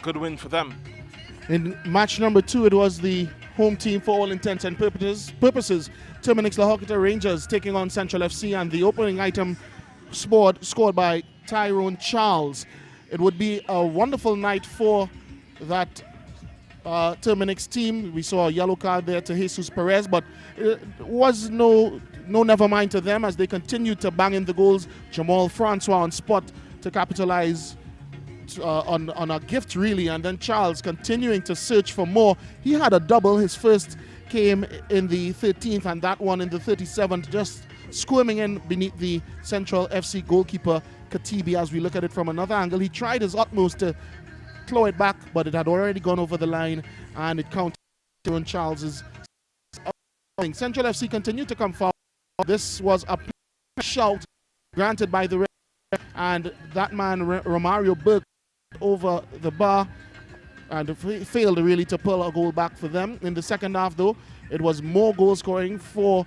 good win for them. In match number 2, it was the home team for all intents and purposes. Terminix Lahokita Rangers taking on Central FC, and the opening item scored by Tyrone Charles. It would be a wonderful night for that Terminix team. We saw a yellow card there to Jesus Perez, but it was no never mind to them as they continued to bang in the goals. Jamal Francois on spot to capitalize on a gift, really, and then Charles continuing to search for more. He had a double. His first came in the 13th and that one in the 37th, just squirming in beneath the Central FC goalkeeper Katibi. As we look at it from another angle, he tried his utmost to claw it back, but it had already gone over the line and it counted on Charles's. Central FC continued to come forward. This was a shout granted by the ref, and that man Romario Berg over the bar and failed really to pull a goal back for them. In the second half, though, it was more goal scoring for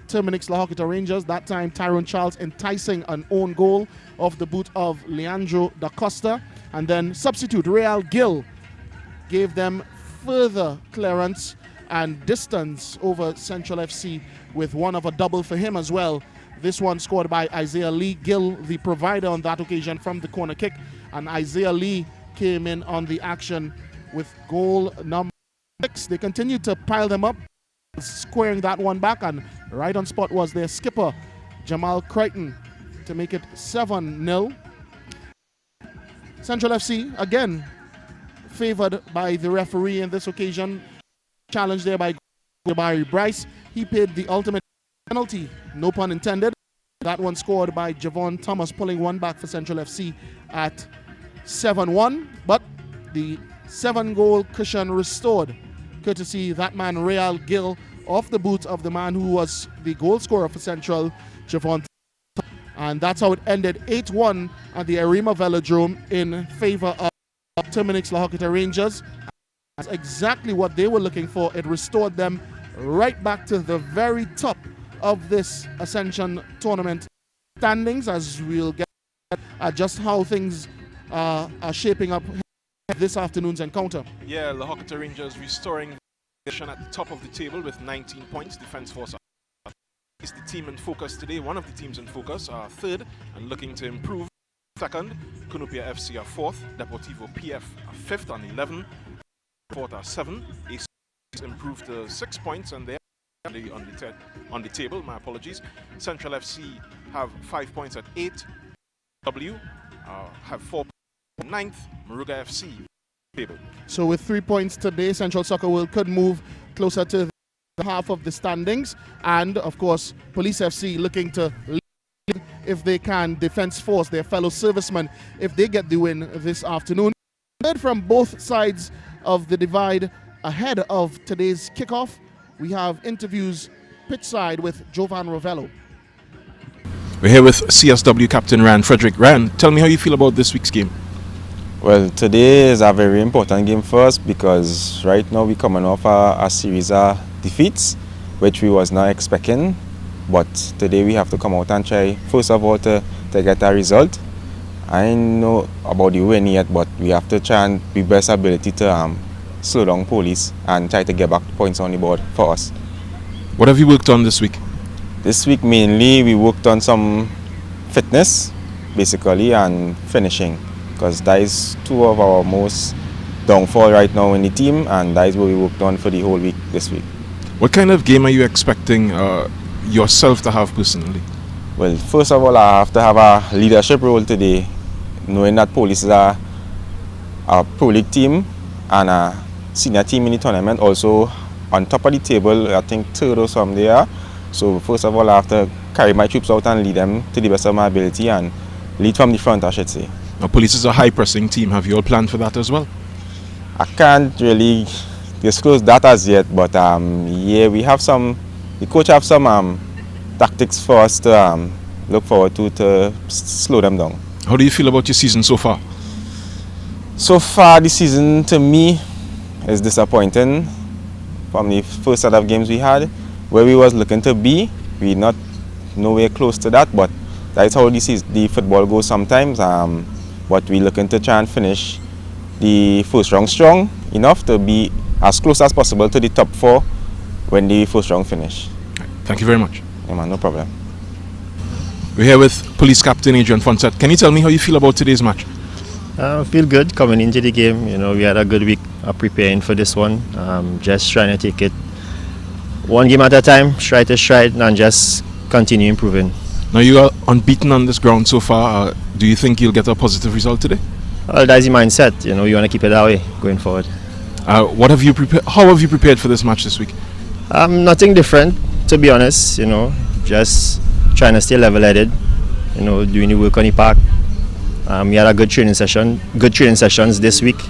Terminix Lahokita Rangers. That time, Tyrone Charles enticing an own goal off the boot of Leandro da Costa, and then substitute Real Gil gave them further clearance and distance over Central FC with one of a double for him as well. This one scored by Isaiah Lee. Gill, the provider on that occasion from the corner kick, and Isaiah Lee came in on the action with goal number 6. They continued to pile them up, squaring that one back, and right on spot was their skipper, Jamal Crichton, to make it 7-0. Central FC, again, favored by the referee in this occasion. Challenged there by Barry Bryce. He paid the ultimate penalty, no pun intended. That one scored by Javon Thomas, pulling one back for Central FC at 7-1. But the 7-goal cushion restored, courtesy that man Real Gil, off the boot of the man who was the goal scorer for Central, Javon Thomas. And that's how it ended, 8-1 at the Arima Velodrome in favor of Terminix Lahokita Rangers. That's exactly what they were looking for. It restored them right back to the very top of this Ascension tournament standings, as we'll get at just how things are shaping up this afternoon's encounter. Yeah, Lahokita Rangers restoring the position at the top of the table with 19 points. Defense Force is the team in focus today. One of the teams in focus are third and looking to improve. Second, Cunupia FC are fourth. Deportivo PF are fifth on 11. Fourth are 7. AC improved to 6 points and they're on the table. My apologies. Central FC have 5 points at 8. W have 4 points at 9th. Maruga FC table. So with 3 points today, Central Soccer World could move closer to the half of the standings, and of course Police FC looking to lead if they can. Defense Force, their fellow servicemen, if they get the win this afternoon. Heard from both sides of the divide ahead of today's kickoff. We have interviews pitch side with Jovan Rovello. We're here with CSW captain Rand Frederick. Rand, tell me how you feel about this week's game. Well, today is a very important game for us because right now we're coming off a series of defeats, which we was not expecting. But today we have to come out and try, first of all, to get a result. I don't know about the win yet, but we have to try and be best ability to slow down Police and try to get back points on the board for us. What have you worked on this week? This week mainly we worked on some fitness, basically, and finishing, because that is two of our most downfall right now in the team, and that is what we worked on for the whole week this week. What kind of game are you expecting yourself to have personally? Well, first of all, I have to have a leadership role today, knowing that Police is a Pro League team and a senior team in the tournament, also on top of the table, I think third or something there. So first of all, I have to carry my troops out and lead them to the best of my ability and lead from the front, I should say. Now, Police is a high-pressing team. Have you all planned for that as well? I can't really disclose that as yet, but yeah, we have some, the coach have some tactics for us to look forward to slow them down. How do you feel about your season so far? So far, the season to me is disappointing. From the first set of games we had, where we was looking to be, we not nowhere close to that, but that's how the football goes sometimes. But we looking to try and finish the first round strong enough to be as close as possible to the top 4 when the first round finish. Thank you very much. Yeah, man, no problem. We're here with Police Captain Adrian Fonset. Can you tell me how you feel about today's match? I feel good coming into the game. You know, we had a good week preparing for this one. Just trying to take it one game at a time, stride to stride, and just continue improving. Now you are unbeaten on this ground so far. Do you think you'll get a positive result today? Well, that's the mindset. You know, you want to keep it that way going forward. What have you prepared? How have you prepared for this match this week? Nothing different, to be honest. You know, just trying to stay level-headed. You know, doing the work on the park. We had a good training sessions this week.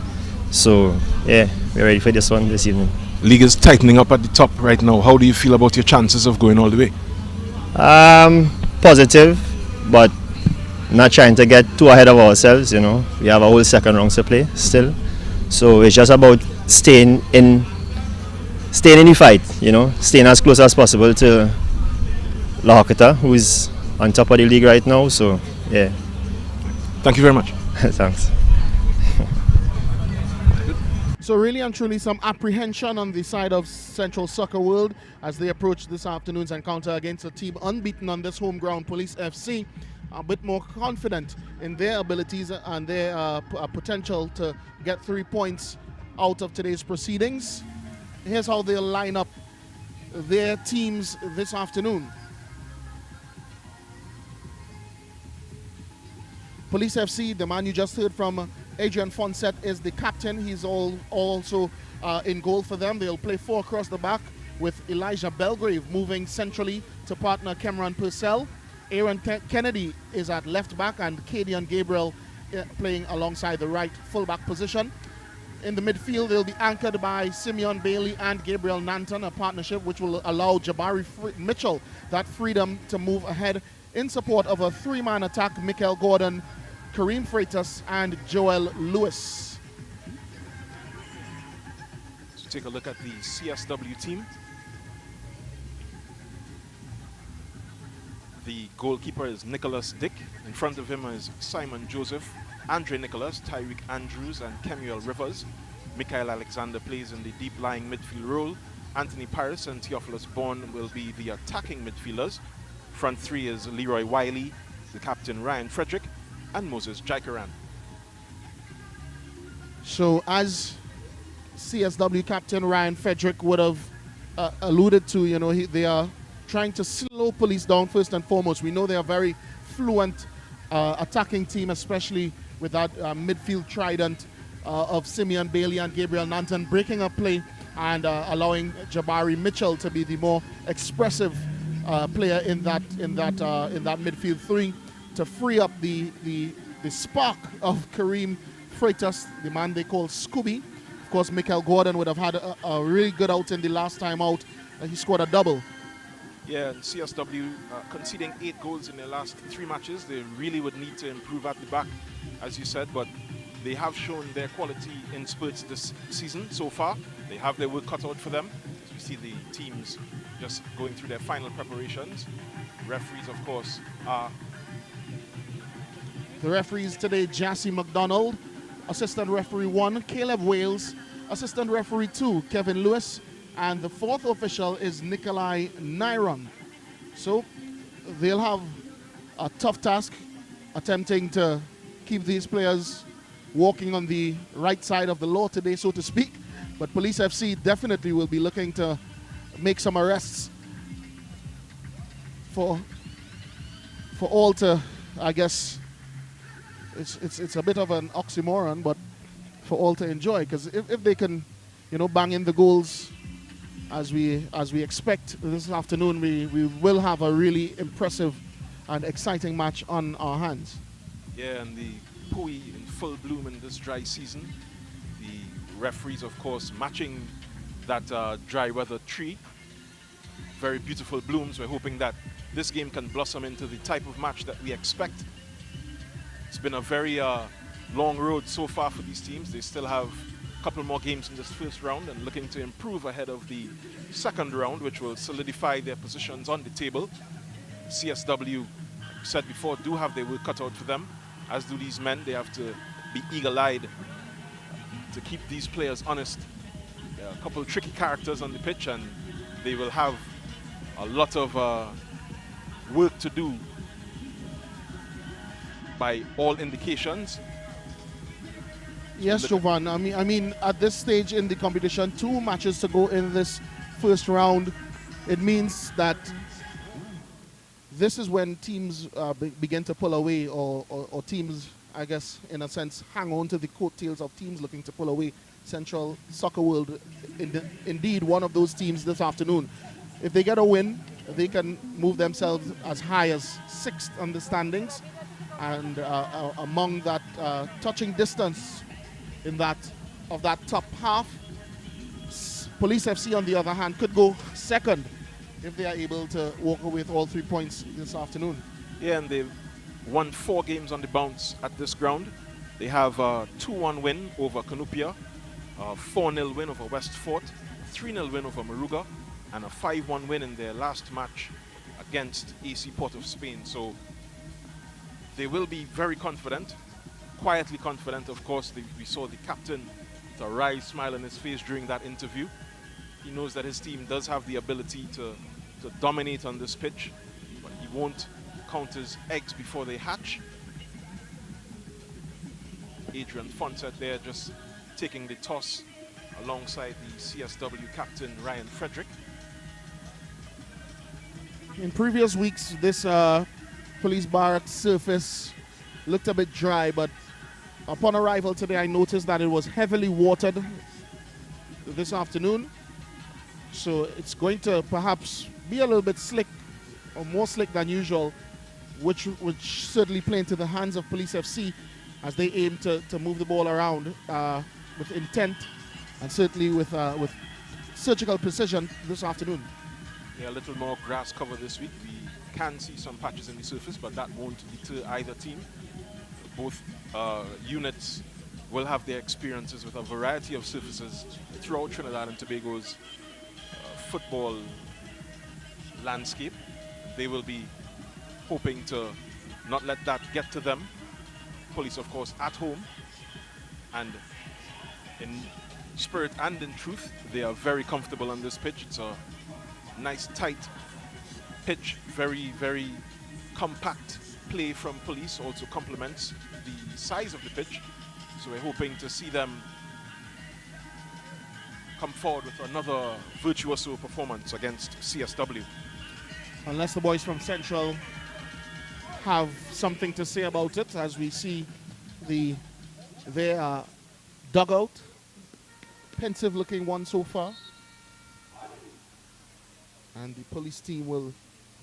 So yeah, we're ready for this one this evening. League is tightening up at the top right now. How do you feel about your chances of going all the way? Positive, but not trying to get too ahead of ourselves. You know, we have a whole second round to play still, so it's just about staying in the fight. You know, staying as close as possible to La Hoqueta, who is on top of the league right now. So yeah. Thank you very much. Thanks. So really and truly some apprehension on the side of Central Soccer World as they approach this afternoon's encounter against a team unbeaten on this home ground, Police FC. A bit more confident in their abilities and their potential to get 3 points out of today's proceedings. Here's how they'll line up their teams this afternoon. Police FC, the man you just heard from, Adrian Fonset, is the captain. He's also in goal for them. They'll play 4 across the back with Elijah Belgrave moving centrally to partner Cameron Purcell. Aaron Kennedy is at left back and Cadian Gabriel playing alongside the right fullback position. In the midfield, they'll be anchored by Simeon Bailey and Gabriel Nanton, a partnership which will allow Jabari Mitchell that freedom to move ahead in support of a 3-man attack: Mikel Gordon, Kareem Freitas, and Joel Lewis. So take a look at the CSW team. The goalkeeper is Nicholas Dick. In front of him is Simon Joseph, Andre Nicholas, Tyreek Andrews, and Kemuel Rivers. Michael Alexander plays in the deep-lying midfield role. Anthony Paris and Theophilus Bourne will be the attacking midfielders. Front 3 is Leroy Wiley, the captain Ryan Frederick, and Moses Jaikaran. So as CSW captain Ryan Frederick would have alluded to, you know, they are trying to slow Police down first and foremost. We know they are very fluent attacking team, especially with that midfield trident of Simeon Bailey and Gabriel Nanton breaking up play and allowing Jabari Mitchell to be the more expressive player in that midfield 3 to free up the spark of Kareem Freitas, the man they call Scooby. Of course, Mikel Gordon would have had a really good outing the last time out. He scored a double. Yeah, and CSW conceding 8 goals in their last 3 matches. They really would need to improve at the back, as you said, but they have shown their quality in spurts this season so far. They have their work cut out for them. As we see the teams just going through their final preparations. Referees, of course, are... The referees today: Jassy McDonald, assistant referee 1, Caleb Wales, assistant referee 2, Kevin Lewis, and the 4th official is Nikolai Nyron. So they'll have a tough task attempting to keep these players walking on the right side of the law today, so to speak. But Police FC definitely will be looking to make some arrests for all to, I guess, it's a bit of an oxymoron, but for all to enjoy, because if they can, you know, bang in the goals as we expect this afternoon, we will have a really impressive and exciting match on our hands. Yeah, and the Pui in full bloom in this dry season. The referees, of course, matching that dry weather tree. Very beautiful blooms. We're hoping that this game can blossom into the type of match that we expect. It's been a very long road so far for these teams. They still have a couple more games in this first round and looking to improve ahead of the second round, which will solidify their positions on the table. CSW, like we said before, do have their work cut out for them, as do these men. They have to be eagle-eyed to keep these players honest. There are a couple of tricky characters on the pitch, and they will have a lot of work to do by all indications. Yes, Jovan. I mean, at this stage in the competition, 2 matches to go in this first round. It means that this is when teams begin to pull away, or teams, I guess, in a sense, hang on to the coattails of teams looking to pull away. Central Soccer World, indeed, one of those teams this afternoon. If they get a win, they can move themselves as high as 6th on the standings, and among that touching distance in that top half. Police FC, on the other hand, could go 2nd if they are able to walk away with all 3 points this afternoon. Yeah, and they've won 4 games on the bounce at this ground. They have a 2-1 win over Canupia, a 4-0 win over West Fort, 3-0 win over Maruga, and a 5-1 win in their last match against AC Port of Spain. So they will be very confident, quietly confident. Of course, we saw the captain with a wry smile on his face during that interview. He knows that his team does have the ability to dominate on this pitch, but he won't count his eggs before they hatch. Adrian Fonset there just taking the toss alongside the CSW captain Ryan Frederick. In previous weeks, this police barrack surface looked a bit dry, but upon arrival today, I noticed that it was heavily watered this afternoon. So it's going to perhaps be a little bit slick, or more slick than usual, which would certainly play into the hands of Police FC as they aim to move the ball around with intent, and certainly with surgical precision this afternoon. Yeah, a little more grass cover this week. We can see some patches in the surface, but that won't deter either team. Both units will have their experiences with a variety of surfaces throughout Trinidad and Tobago's football landscape. They will be hoping to not let that get to them. Police, of course, at home, and in spirit and in truth, they are very comfortable on this pitch. It's a nice, tight pitch, very, very compact play from Police, also complements the size of the pitch. So we're hoping to see them come forward with another virtuoso performance against CSW. Unless the boys from Central have something to say about it, as we see their dugout, pensive looking one so far. And the Police team will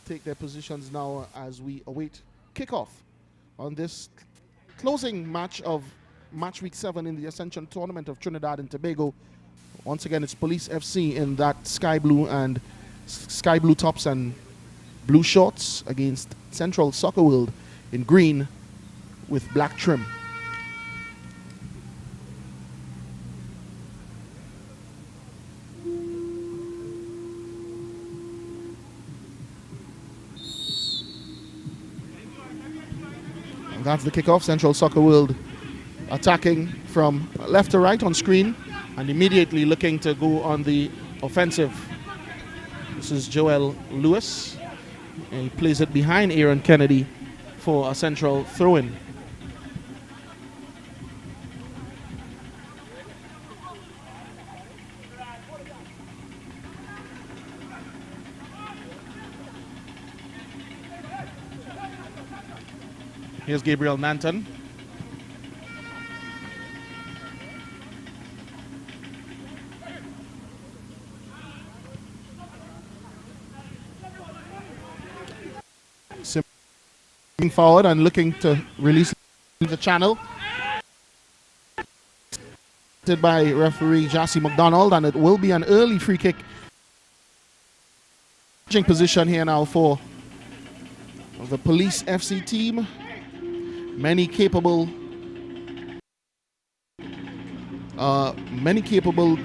take their positions now as we await kickoff on this closing match of match week 7 in the Ascension Tournament of Trinidad and Tobago. Once again, it's Police FC in that sky blue tops and blue shorts against Central Soccer World in green with black trim. And that's the kickoff. Central Soccer World attacking from left to right on screen and immediately looking to go on the offensive. This is Joel Lewis, and he plays it behind Aaron Kennedy for a central throw-in. Here's Gabriel Nanton. Forward and looking to release the channel. By referee Jassy McDonald, and it will be an early free kick. Position here now for the Police FC team. Many capable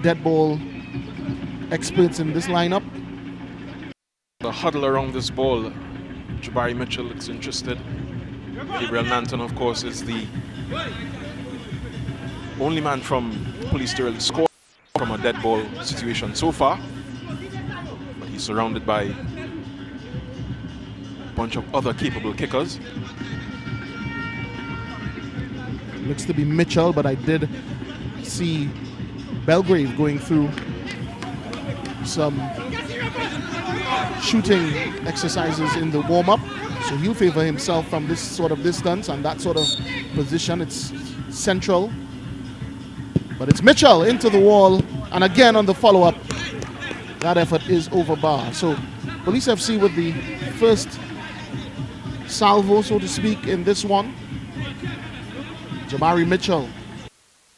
dead ball experts in this lineup. The huddle around this ball. Jabari Mitchell looks interested. Gabriel Nanton, of course, is the only man from Police to really score from a dead ball situation so far. But he's surrounded by a bunch of other capable kickers. Looks to be Mitchell, but I did see Belgrave going through some shooting exercises in the warm-up. So he'll favor himself from this sort of distance and that sort of position. It's central. But it's Mitchell into the wall. And again on the follow-up, that effort is over bar. So Police FC with the first salvo, so to speak, in this one. Jabari Mitchell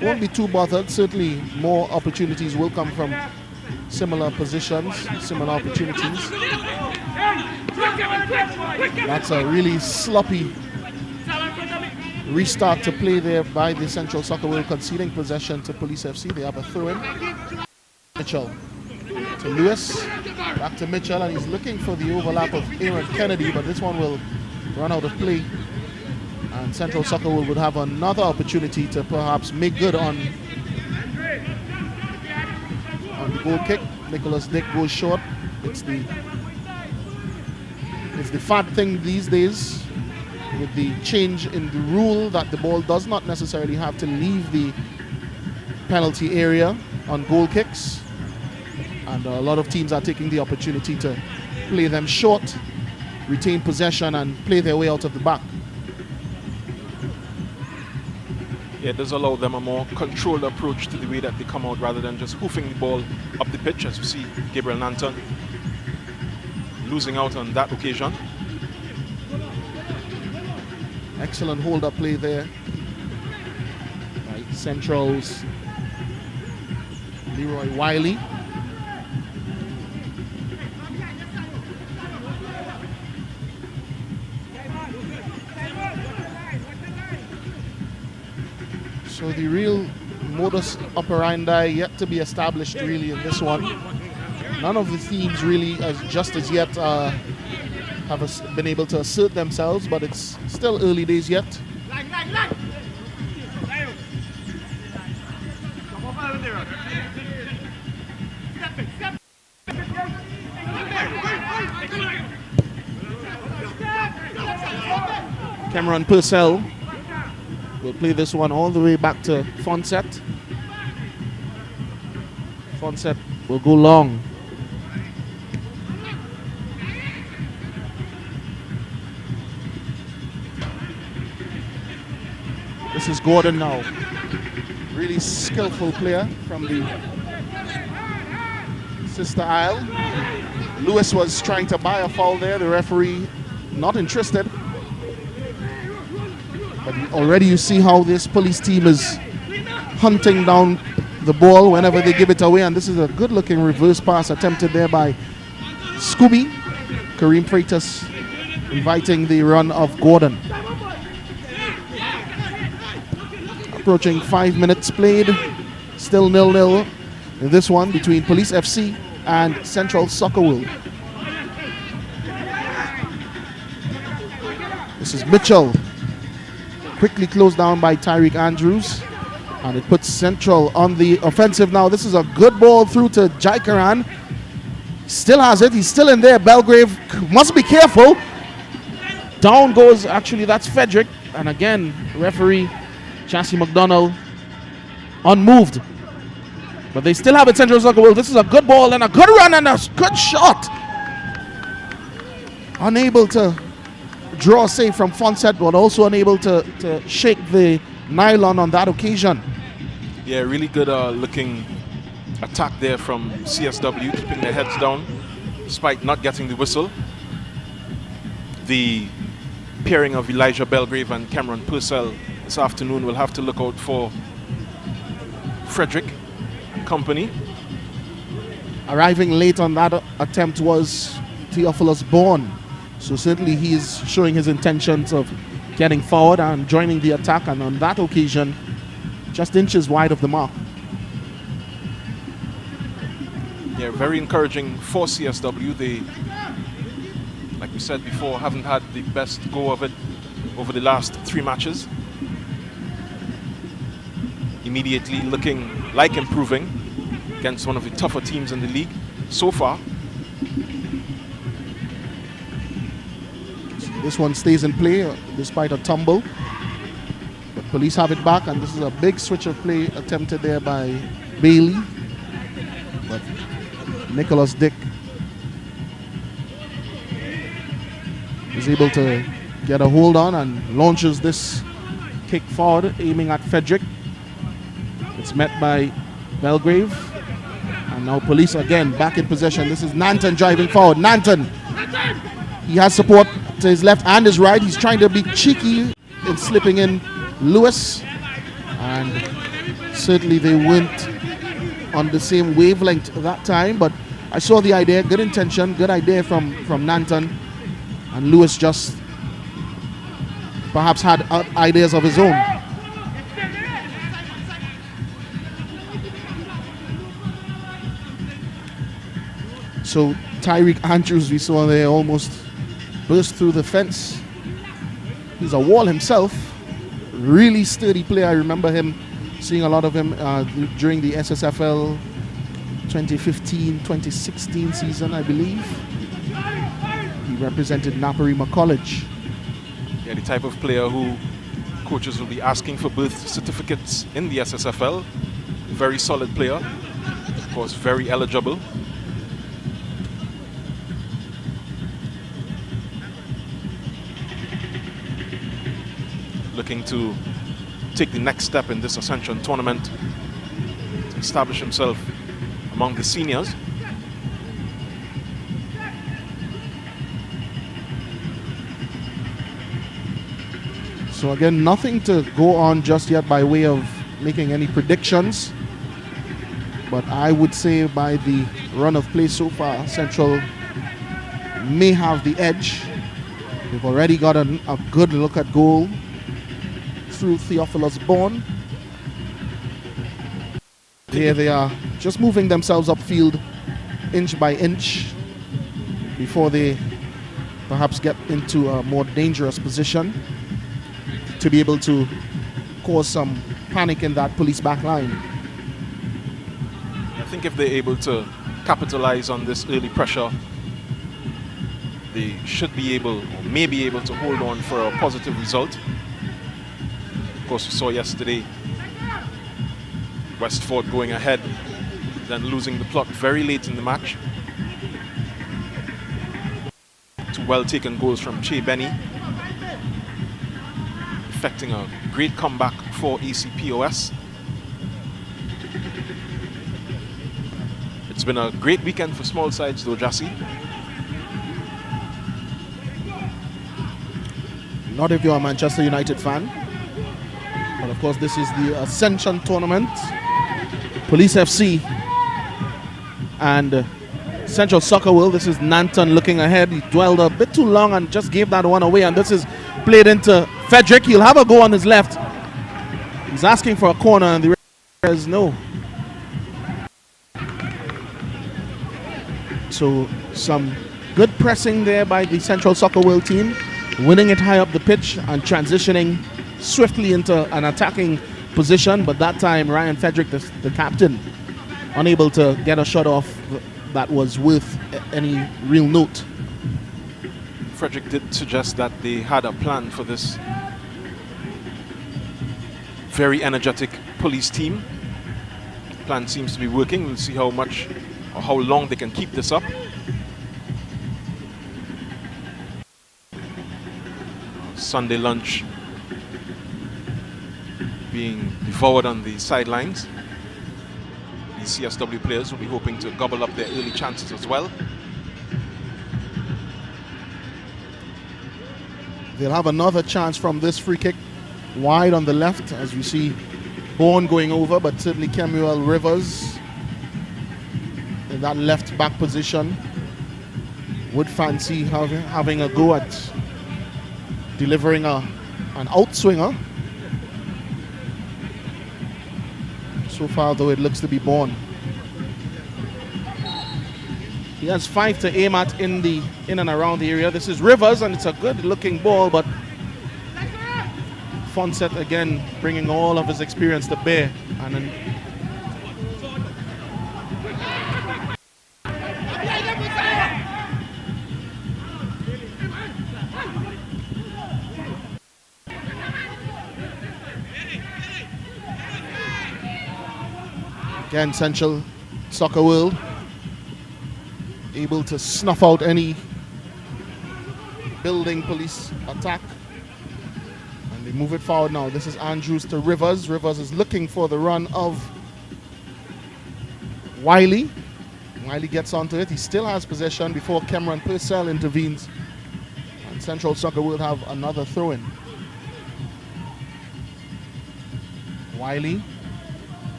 won't be too bothered. Certainly more opportunities will come from similar positions, similar opportunities. That's a really sloppy restart to play there by the Central Soccer World, conceding possession to Police FC. They have a throw-in. Mitchell to Lewis, back to Mitchell, and he's looking for the overlap of Aaron Kennedy, but this one will run out of play. And Central Soccer World would have another opportunity to perhaps make good on the goal kick. Nicholas Dick goes short. It's the fad thing these days with the change in the rule that the ball does not necessarily have to leave the penalty area on goal kicks. And a lot of teams are taking the opportunity to play them short, retain possession, and play their way out of the back. Yeah, it does allow them a more controlled approach to the way that they come out rather than just hoofing the ball up the pitch, as you see Gabriel Nanton losing out on that occasion. Excellent hold-up play there by Central's Leroy Wiley. So the real modus operandi yet to be established really in this one. None of the teams really just as yet have been able to assert themselves, but it's still early days yet. Cameron Purcell will play this one all the way back to Fonset. Fonset will go long. This is Gordon now. Really skillful player from the Sister Isle. Lewis was trying to buy a foul there. The referee not interested. But already you see how this Police team is hunting down the ball whenever they give it away. And this is a good-looking reverse pass attempted there by Scooby. Kareem Freitas inviting the run of Gordon. Approaching 5 minutes played. Still 0-0 in this one between Police FC and Central Soccer World. This is Mitchell. Quickly closed down by Tyreek Andrews. And it puts Central on the offensive now. This is a good ball through to Jaikaran. Still has it. He's still in there. Belgrave must be careful. Down goes, actually, that's Frederick. And again, referee Chassie McDonald unmoved. But they still have it, Central Soccer World. This is a good ball and a good run and a good shot. Unable to draw a save from Fonset, but also unable to shake the nylon on that occasion. Yeah, really good looking attack there from CSW, keeping their heads down despite not getting the whistle. The pairing of Elijah Belgrave and Cameron Purcell this afternoon will have to look out for Frederick and company. Arriving late on that attempt was Theophilus Bourne. So certainly he is showing his intentions of getting forward and joining the attack, and on that occasion just inches wide of the mark. Yeah, very encouraging for CSW. They, like we said before, haven't had the best go of it over the last 3 matches. immediately looking like improving against one of the tougher teams in the league so far. This one stays in play despite a tumble. But police have it back, and this is a big switch of play attempted there by Bailey. But Nicholas Dick is able to get a hold on and launches this kick forward, aiming at Frederick. It's met by Belgrave. And now police again back in possession. This is Nanton driving forward. Nanton! He has support to his left and his right. He's trying to be cheeky in slipping in Lewis. And certainly they weren't on the same wavelength that time. But I saw the idea. Good intention. Good idea from Nanton. And Lewis just perhaps had ideas of his own. So Tyreek Andrews, we saw there, almost burst through the fence. He's a wall himself. Really sturdy player. I remember him, seeing a lot of him during the SSFL 2015-2016 season, I believe. He represented Naparima College. Yeah, the type of player who coaches will be asking for birth certificates in the SSFL. Very solid player. Of course, very eligible. Looking to take the next step in this Ascension tournament to establish himself among the seniors. So again, nothing to go on just yet by way of making any predictions. But I would say by the run of play so far, Central may have the edge. They've already got a good look at goal through Theophilus Bourne. Here they are, just moving themselves upfield inch by inch before they perhaps get into a more dangerous position to be able to cause some panic in that police back line. I think if they're able to capitalize on this early pressure, they should be able, or may be able, to hold on for a positive result. Of course, we saw yesterday Westford going ahead, then losing the plot very late in the match. Two well-taken goals from Che Benny, effecting a great comeback for ACPOS. It's been a great weekend for small sides though, Jassy. Not if you're a Manchester United fan. But of course, this is the Ascension tournament. Police FC and Central Soccer World. This is Nanton looking ahead. He dwelled a bit too long and just gave that one away. And this is played into Frederick. He'll have a go on his left. He's asking for a corner and the referee says no. So some good pressing there by the Central Soccer World team, winning it high up the pitch and transitioning swiftly into an attacking position. But that time Ryan Frederick, the captain, unable to get a shot off that was worth any real note. Frederick did suggest that they had a plan for this very energetic police team. The plan seems to be working. We'll see how much or how long they can keep this up. Sunday lunch being devoured on the sidelines. The CSW players will be hoping to gobble up their early chances as well. They'll have another chance from this free kick wide on the left, as we see Bourne going over, but certainly Kemuel Rivers in that left back position would fancy having a go at delivering an outswinger. So far, though, it looks to be Bourne. He has 5 to aim at in and around the area. This is Rivers, and it's a good-looking ball, but Fonset again bringing all of his experience to bear And then again, Central Soccer World able to snuff out any building police attack. And they move it forward now. This is Andrews to Rivers. Rivers is looking for the run of Wiley. Wiley gets onto it. He still has possession before Cameron Purcell intervenes. And Central Soccer World have another throw-in. Wiley.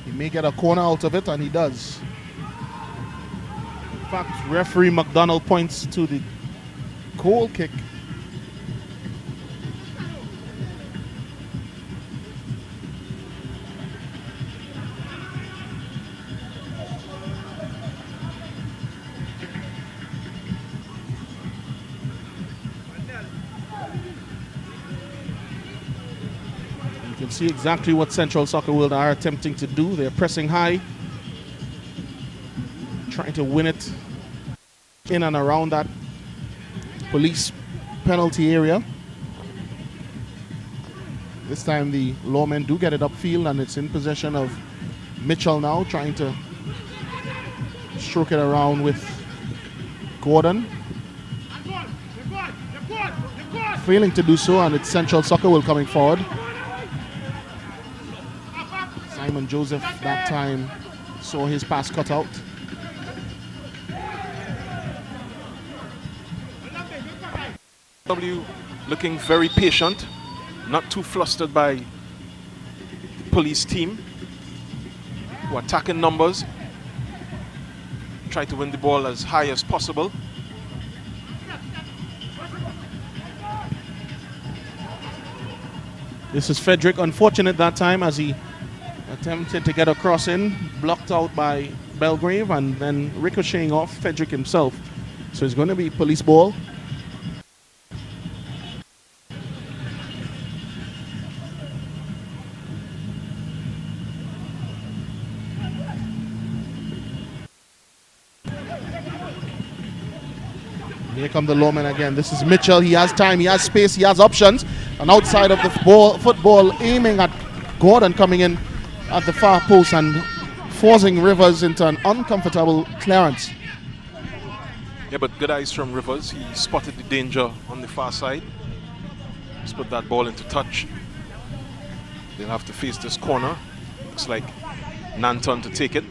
He may get a corner out of it, and he does. In fact, referee McDonald points to the goal kick. You can see exactly what Central Soccer World are attempting to do. They're pressing high, trying to win it in and around that police penalty area. This time the lawmen do get it upfield, and it's in possession of Mitchell now, trying to stroke it around with Gordon. Failing to do so, and it's Central Soccer World coming forward. Simon Joseph that time saw his pass cut out. W looking very patient, not too flustered by the police team, who attack in numbers, try to win the ball as high as possible. This is Frederick, unfortunate that time as he attempted to get a cross in, blocked out by Belgrave and then ricocheting off Frederick himself. So it's going to be police ball. Here come the lawmen again. This is Mitchell. He has time, he has space, he has options. And outside of the football, aiming at Gordon, coming in at the far post and forcing Rivers into an uncomfortable clearance. Yeah, but good eyes from Rivers. He spotted the danger on the far side. He's put that ball into touch. They'll have to face this corner. Looks like Nanton to take it.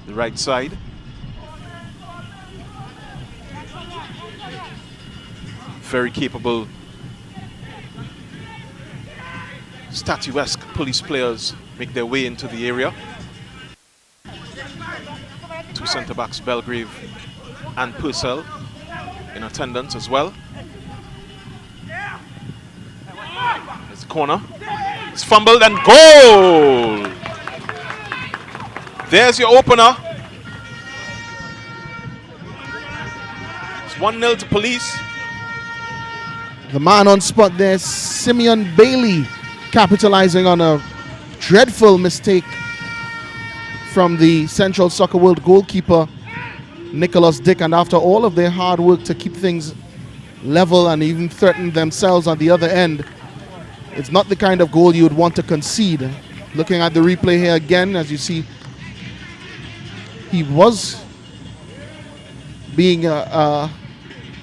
The right side. Very capable, statuesque police players make their way into the area. Two centre-backs, Belgrave and Purcell, in attendance as well. There's the corner. It's fumbled and goal! There's your opener. It's 1-0 to Police. The man on spot there, Simeon Bailey, capitalizing on a dreadful mistake from the Central Soccer World goalkeeper, Nicholas Dick. And after all of their hard work to keep things level and even threaten themselves on the other end, it's not the kind of goal you would want to concede. Looking at the replay here again, as you see, he was being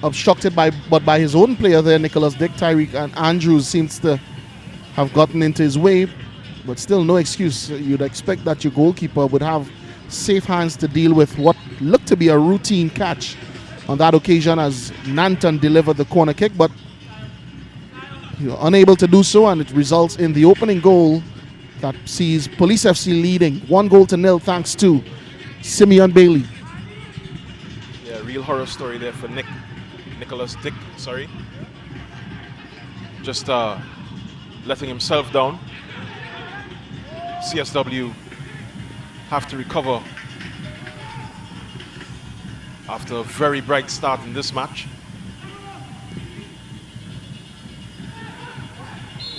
obstructed by his own player there, Nicholas Dick. Tyreek and Andrews seems to have gotten into his way, but still no excuse. You'd expect that your goalkeeper would have safe hands to deal with what looked to be a routine catch on that occasion as Nanton delivered the corner kick, but you're unable to do so, and it results in the opening goal that sees Police FC leading 1-0 thanks to Simeon Bailey. Yeah, real horror story there for Nicholas Dick, sorry. Just letting himself down. CSW have to recover after a very bright start in this match.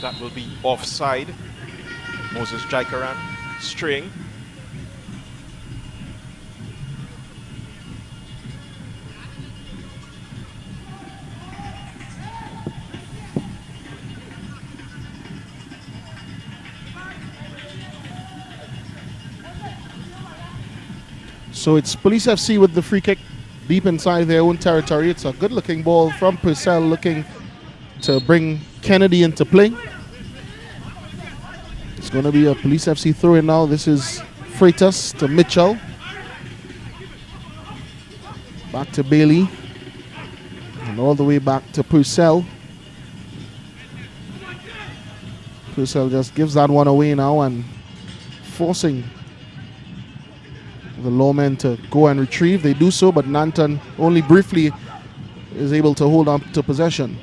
That will be offside. Moses Jaikaran straying. So it's Police FC with the free kick deep inside their own territory. It's a good looking ball from Purcell, looking to bring Kennedy into play. It's going to be a Police FC throw in now. This is Freitas to Mitchell. Back to Bailey. And all the way back to Purcell. Purcell just gives that one away now and forcing the lawmen to go and retrieve. They do so, but Nanton only briefly is able to hold on to possession.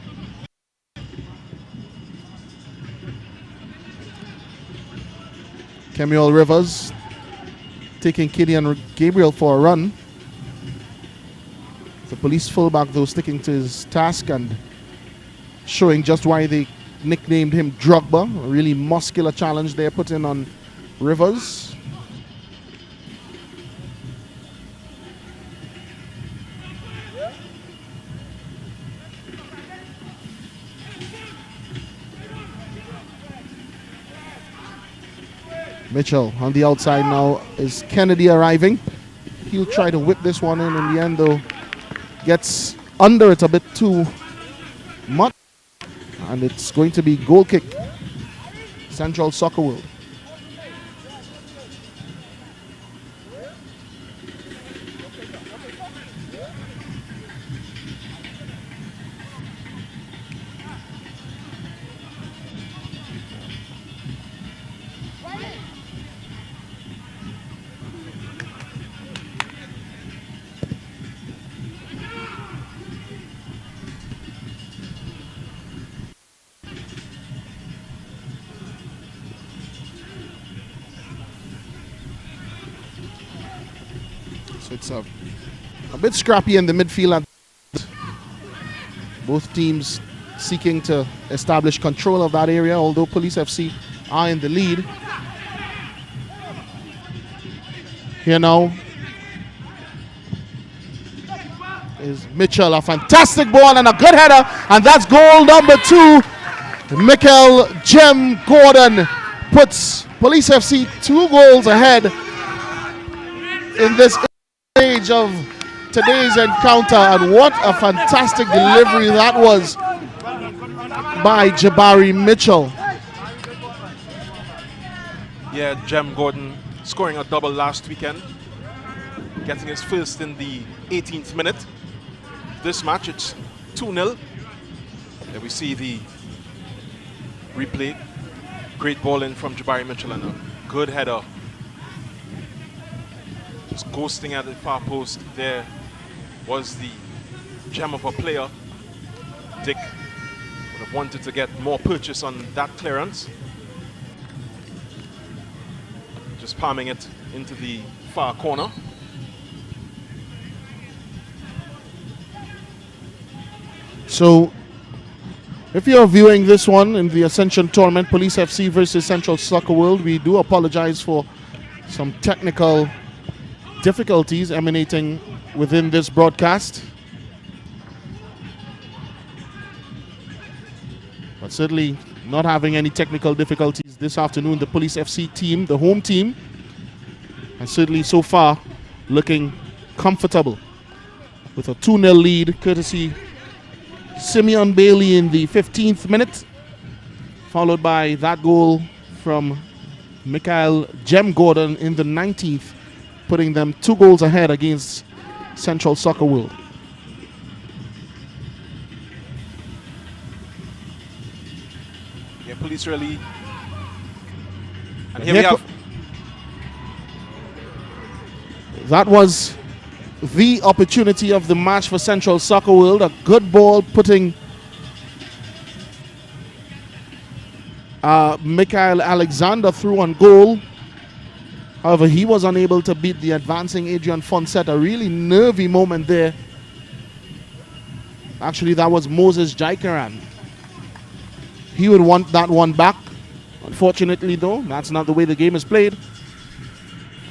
Kemuel Rivers taking Gideon Gabriel for a run. The police fullback, though, sticking to his task and showing just why they nicknamed him Drogba. A really muscular challenge they're putting on Rivers. Mitchell on the outside now. Is Kennedy arriving? He'll try to whip this one in the end, though. Gets under it a bit too much. And it's going to be goal kick. Central Soccer World. It's a bit scrappy in the midfield. Both teams seeking to establish control of that area, although Police FC are in the lead. Here now is Mitchell, a fantastic ball and a good header, and that's goal number 2. Michael Jem Gordon puts Police FC 2 goals ahead in this stage of today's encounter, and what a fantastic delivery that was by Jabari Mitchell. Yeah, Jem Gordon scoring a double last weekend, getting his first in the 18th minute. This match it's 2-0. There we see the replay. Great ball in from Jabari Mitchell and a good header. Just ghosting at the far post. There was the gem of a player. Dick would have wanted to get more purchase on that clearance. Just palming it into the far corner. So, if you're viewing this one in the Ascension Tournament, Police FC versus Central Soccer World, we do apologize for some technical difficulties emanating within this broadcast. But certainly not having any technical difficulties this afternoon. The Police FC team, the home team, and certainly so far looking comfortable with a 2-0 lead courtesy Simeon Bailey in the 15th minute, followed by that goal from Michael Jem Gordon in the 19th, putting them 2 goals ahead against Central Soccer World. Yeah, Police really. And here we have. That was the opportunity of the match for Central Soccer World. A good ball putting Michael Alexander through on goal. However, he was unable to beat the advancing Adrian Fonset. A really nervy moment there. Actually, that was Moses Jaikaran. He would want that one back. Unfortunately, though, that's not the way the game is played.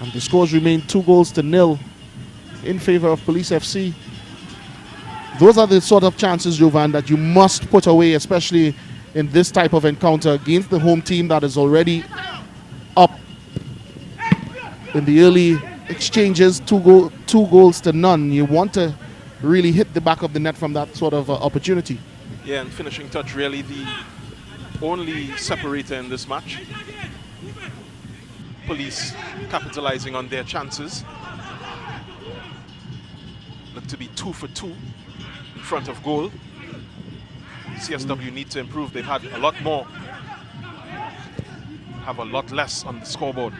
And the scores remain 2-0 in favor of Police FC. Those are the sort of chances, Jovan, that you must put away, especially in this type of encounter against the home team that is already up in the early exchanges, 2-0. You want to really hit the back of the net from that sort of opportunity. Yeah, and finishing touch really the only separator in this match. Police capitalizing on their chances. Look to be 2 for 2 in front of goal. CSW need to improve. They've had a lot more, have a lot less on the scoreboard.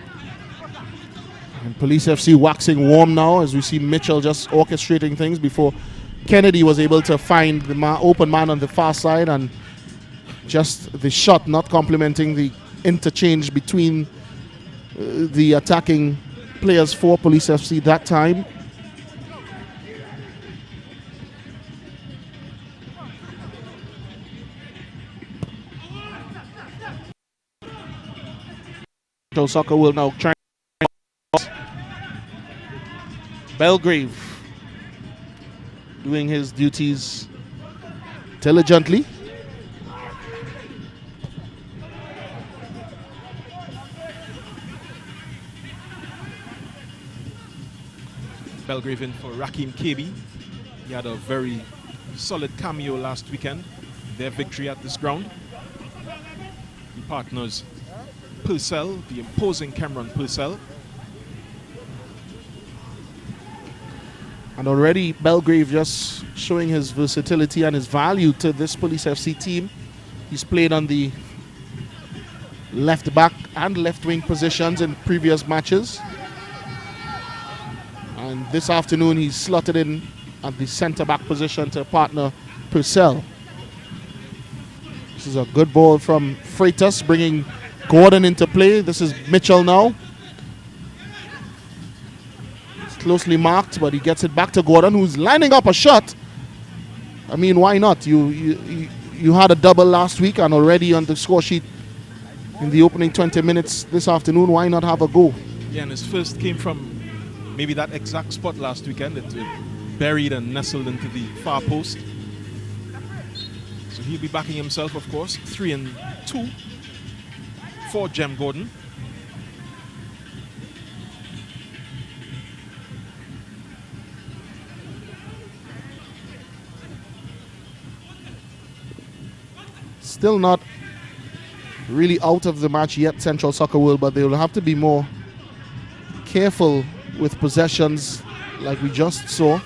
And Police FC waxing warm now as we see Mitchell just orchestrating things before Kennedy was able to find the open man on the far side, and just the shot not complementing the interchange between the attacking players for Police FC that time. Soccer will now try. Belgrave doing his duties diligently. Belgrave in for Rakim KB. He had a very solid cameo last weekend. Their victory at this ground. He partners Purcell, the imposing Cameron Purcell. And already Belgrave just showing his versatility and his value to this Police FC team. He's played on the left back and left wing positions in previous matches. And this afternoon he's slotted in at the centre back position to partner Purcell. This is a good ball from Freitas, bringing Gordon into play. This is Mitchell now. It's closely marked, but he gets it back to Gordon, who's lining up a shot. I mean, why not? You had a double last week and already on the score sheet in the opening 20 minutes this afternoon. Why not have a go? Yeah, and his first came from maybe that exact spot last weekend. It buried and nestled into the far post. So he'll be backing himself, of course. 3-2 for Jem Gordon. Still not really out of the match yet, Central Soccer World, but they will have to be more careful with possessions like we just saw.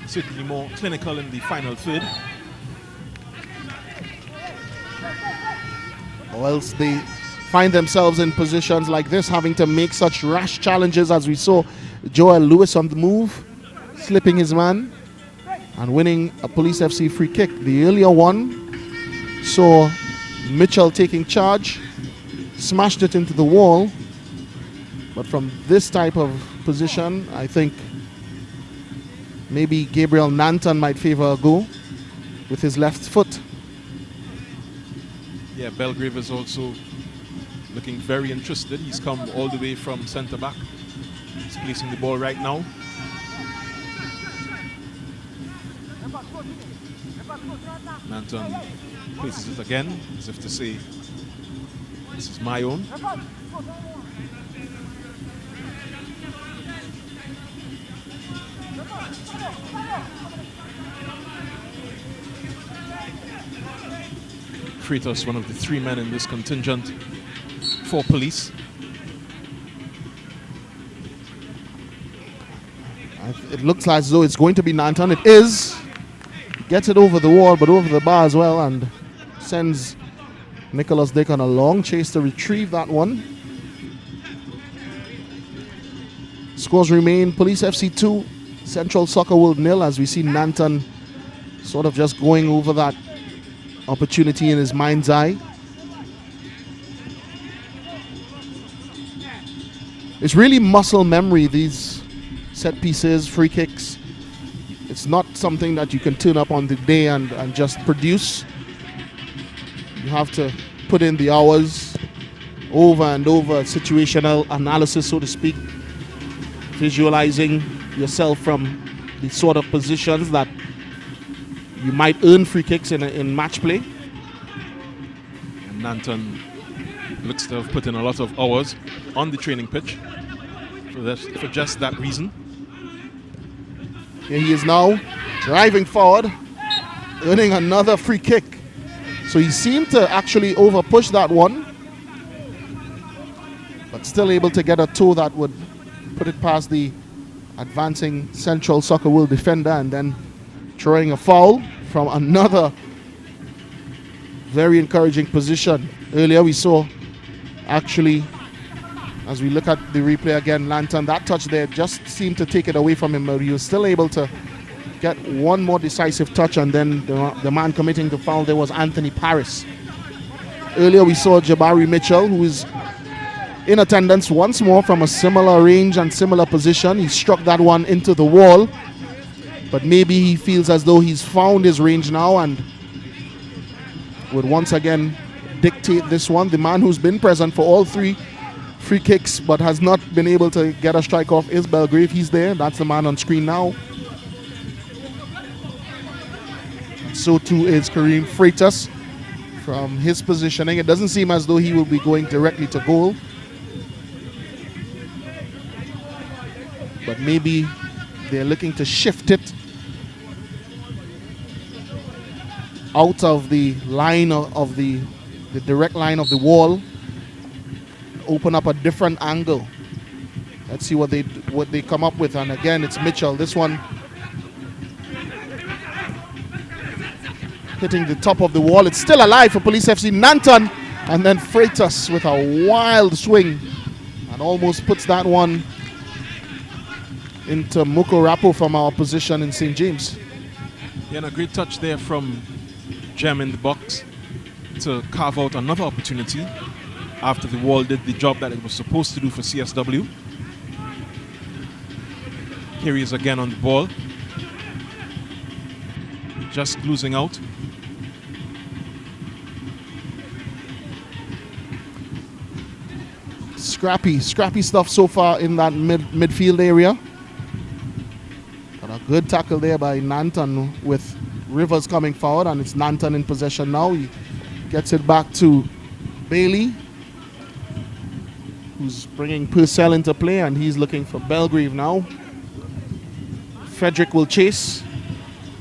Certainly more clinical in the final third. Or else they find themselves in positions like this, having to make such rash challenges as we saw Joel Lewis on the move, slipping his man and winning a Police FC free kick. The earlier one saw Mitchell taking charge, smashed it into the wall. But from this type of position, I think maybe Gabriel Nanton might favor a go with his left foot. Yeah, Belgrave is also looking very interested. He's come all the way from centre back. He's placing the ball right now. Nanton places it again, as if to say, this is my own. Freitas, one of the 3 men in this contingent for Police. It looks like as though it's going to be Nanton. It is. Gets it over the wall, but over the bar as well, and sends Nicholas Dick on a long chase to retrieve that one. Scores remain Police FC 2, Central Soccer World 0, as we see Nanton sort of just going over that opportunity in his mind's eye. It's really muscle memory, these set pieces, free kicks. It's not something that you can turn up on the day and just produce. You have to put in the hours over and over, situational analysis, so to speak, visualizing yourself from the sort of positions that you might earn free kicks in match play. And Nanton looks to have put in a lot of hours on the training pitch for just that reason. Here he is now driving forward, earning another free kick. So he seemed to actually over push that one, but still able to get a toe that would put it past the advancing Central Soccer World defender, and then throwing a foul from another very encouraging position. Earlier we saw, actually, as we look at the replay again, Lanton, that touch there just seemed to take it away from him, but he was still able to get one more decisive touch, and then the man committing the foul there was Anthony Paris. Earlier we saw Jabari Mitchell, who is in attendance once more from a similar range and similar position. He struck that one into the wall, but maybe he feels as though he's found his range now and would once again dictate this one. The man who's been present for all three free kicks but has not been able to get a strike off is Belgrave. He's there. That's the man on screen now. So too is Kareem Freitas from his positioning. It doesn't seem as though he will be going directly to goal, but maybe they're looking to shift it out of the line of the direct line of the wall, open up a different angle. Let's see what they come up with. And again, it's Mitchell. This one hitting the top of the wall. It's still alive for Police FC. Nanton, and then Freitas with a wild swing and almost puts that one into Moko Rapo from our position in St. James. Yeah, and a great touch there from Jem in the box to carve out another opportunity after the wall did the job that it was supposed to do for CSW. Here he is again on the ball, just losing out. Scrappy stuff so far in that midfield area. But a good tackle there by Nanton with Rivers coming forward, and it's Nanton in possession now. He gets it back to Bailey, who's bringing Purcell into play, and he's looking for Belgrave now. Frederick will chase,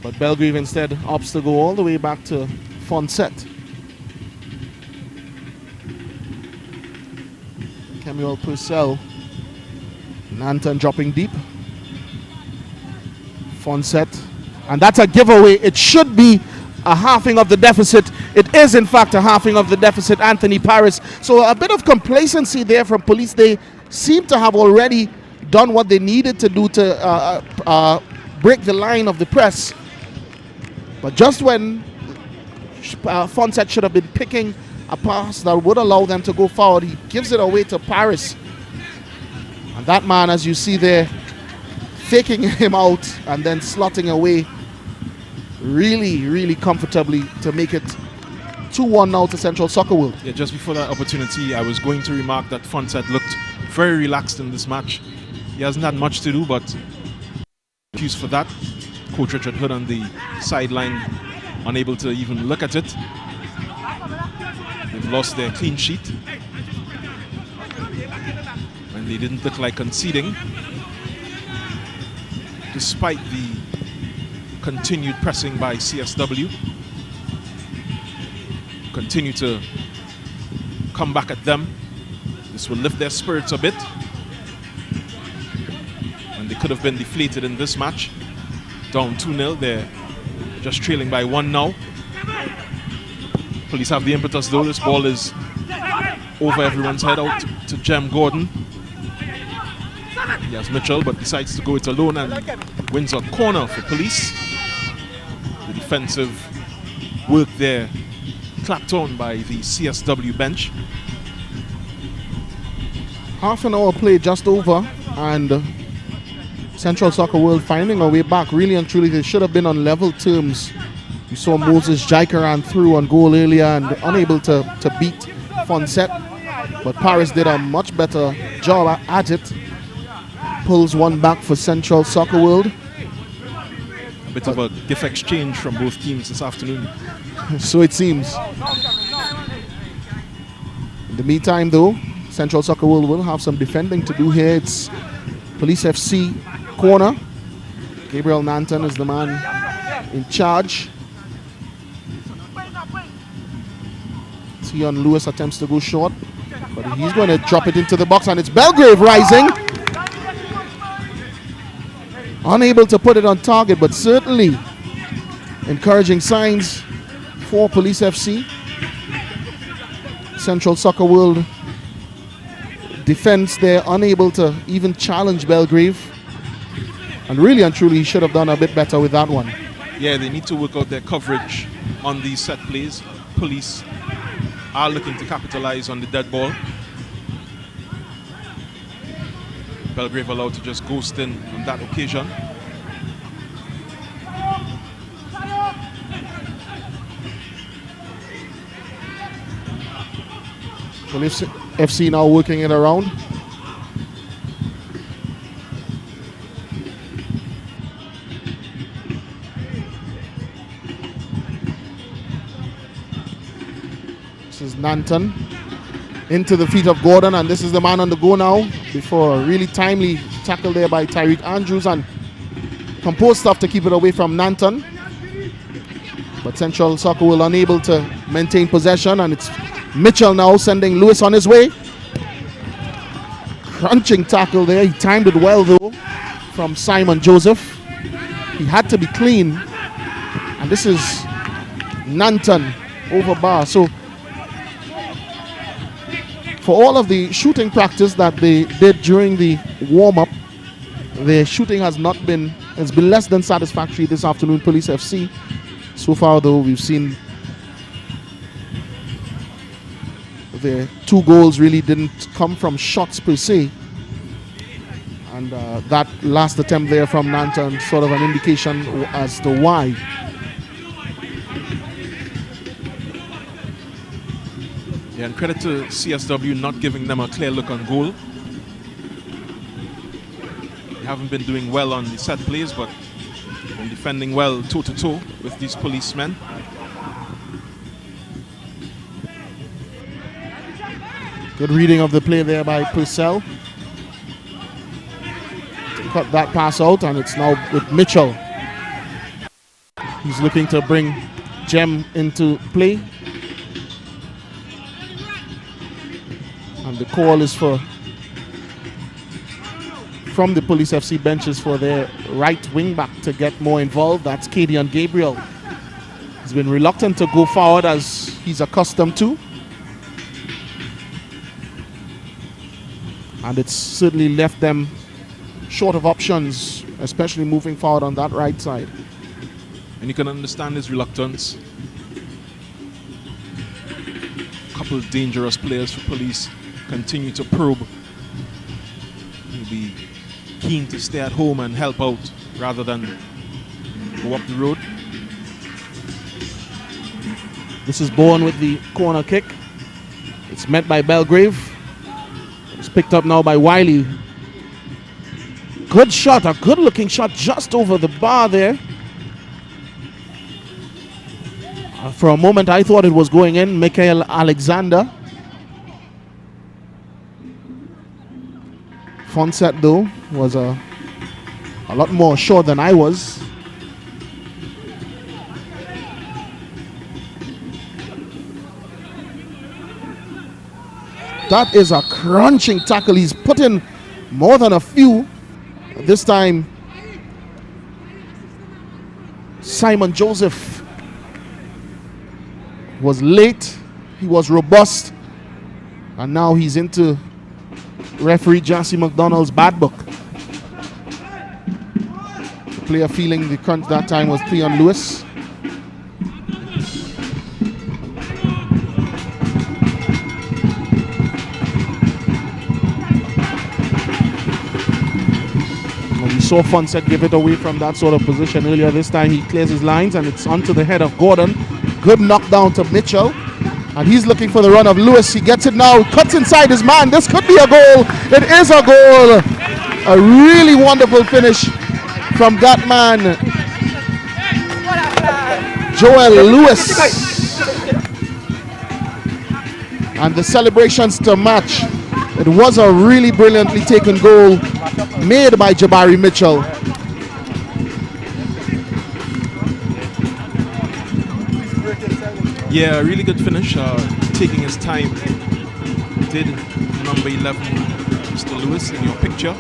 but Belgrave instead opts to go all the way back to Fonset. Samuel Purcell. Nanton dropping deep. Fonset. And that's a giveaway. It should be a halving of the deficit. It is, in fact, a halving of the deficit. Anthony Paris. So a bit of complacency there from Police. They seem to have already done what they needed to do to break the line of the press. But just when Fonset should have been picking a pass that would allow them to go forward, he gives it away to Paris. And that man, as you see there, faking him out and then slotting away really comfortably to make it 2-1 now to Central Soccer World. Yeah, just before that opportunity, I was going to remark that Fonset looked very relaxed in this match. He hasn't had much to do, but excuse for that. Coach Richard Hood on the sideline, unable to even look at it. They've lost their clean sheet, and they didn't look like conceding, despite the continued pressing by CSW. Continue to come back at them. This will lift their spirits a bit, and they could have been deflated in this match. Down 2-0, they're just trailing by 1 now. Police have the impetus though. This ball is over everyone's head, out to Jem Gordon. He has Mitchell, but decides to go it alone and wins a corner for Police. The defensive work there clapped on by the CSW bench. Half an hour play just over, and Central Soccer World finding a way back. Really and truly, they should have been on level terms You saw Moses Jaikaran through on goal earlier and unable to beat Fonset. But Paris did a much better job at it. Pulls one back for Central Soccer World. A bit of a gift exchange from both teams this afternoon. So it seems. In the meantime, though, Central Soccer World will have some defending to do here. It's Police FC corner. Gabriel Nanton is the man in charge. Tion Lewis attempts to go short, but he's going to drop it into the box, and it's Belgrave rising. Unable to put it on target, but certainly encouraging signs for Police FC. Central Soccer World defense, they're unable to even challenge Belgrave. And really and truly should have done a bit better with that one. Yeah, they need to work out their coverage on these set plays. Police are looking to capitalize on the dead ball. Belgrave allowed to just ghost in on that occasion. Police FC now working it around. This is Nanton into the feet of Gordon, and this is the man on the go now before a really timely tackle there by Tyreek Andrews and composed stuff to keep it away from Nanton. But Central Soccer will unable to maintain possession, and it's Mitchell now sending Lewis on his way. Crunching tackle there. He timed it well though from Simon Joseph. He had to be clean, and this is Nanton over bar. So for all of the shooting practice that they did during the warm-up, their shooting has been less than satisfactory this afternoon. Police FC. So far though, we've seen the 2 goals really didn't come from shots per se, and that last attempt there from Nanton sort of an indication as to why. Yeah, and credit to CSW not giving them a clear look on goal. They haven't been doing well on the set plays, but been defending well toe-to-toe with these policemen. Good reading of the play there by Purcell. To cut that pass out, and it's now with Mitchell. He's looking to bring Jem into play. And the call is from the Police FC benches for their right wing back to get more involved. That's Kadian Gabriel. He's been reluctant to go forward as he's accustomed to. And it's certainly left them short of options, especially moving forward on that right side. And you can understand his reluctance. A couple of dangerous players for Police continue to probe. He'll be keen to stay at home and help out rather than go up the road. This is Bourne with the corner kick. It's met by Belgrave. It's picked up now by Wiley. Good shot, a good looking shot just over the bar there. For a moment I thought it was going in. Michael Alexander. Fonset though was a lot more sure than I was. That is a crunching tackle. He's put in more than a few. This time Simon Joseph was late. He was robust. And now he's into referee Jassy McDonald's bad book. The player feeling the crunch that time was Cleon Lewis. saw Fonset give it away from that sort of position earlier. This time he clears his lines and it's onto the head of Gordon. Good knockdown to Mitchell. And he's looking for the run of Lewis. He gets it now, cuts inside his man. This could be a goal. It is a goal. A really wonderful finish from that man, Joel Lewis. And the celebrations to match. It was a really brilliantly taken goal made by Jabari Mitchell. Yeah, really good finish, taking his time. Did number 11, Mr. Lewis, in your picture.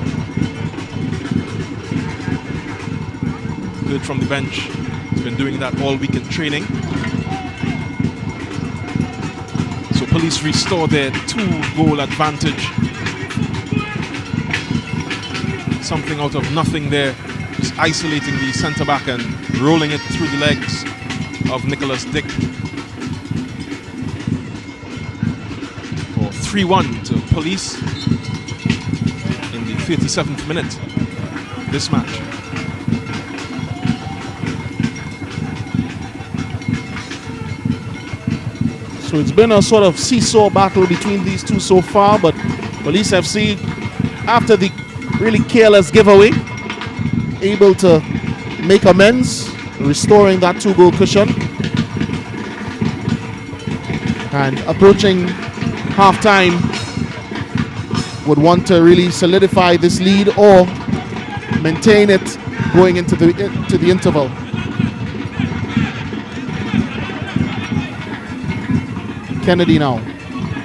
Good from the bench. He's been doing that all week in training. So Police restore their 2-goal advantage. Something out of nothing there, just isolating the centre back and rolling it through the legs of Nicholas Dick. For 3-1 to Police in the 37th minute of this match. So it's been a sort of seesaw battle between these two so far, but Police FC, after the really careless giveaway, able to make amends, restoring that 2-goal cushion. And approaching half-time, would want to really solidify this lead or maintain it going into the interval. Kennedy now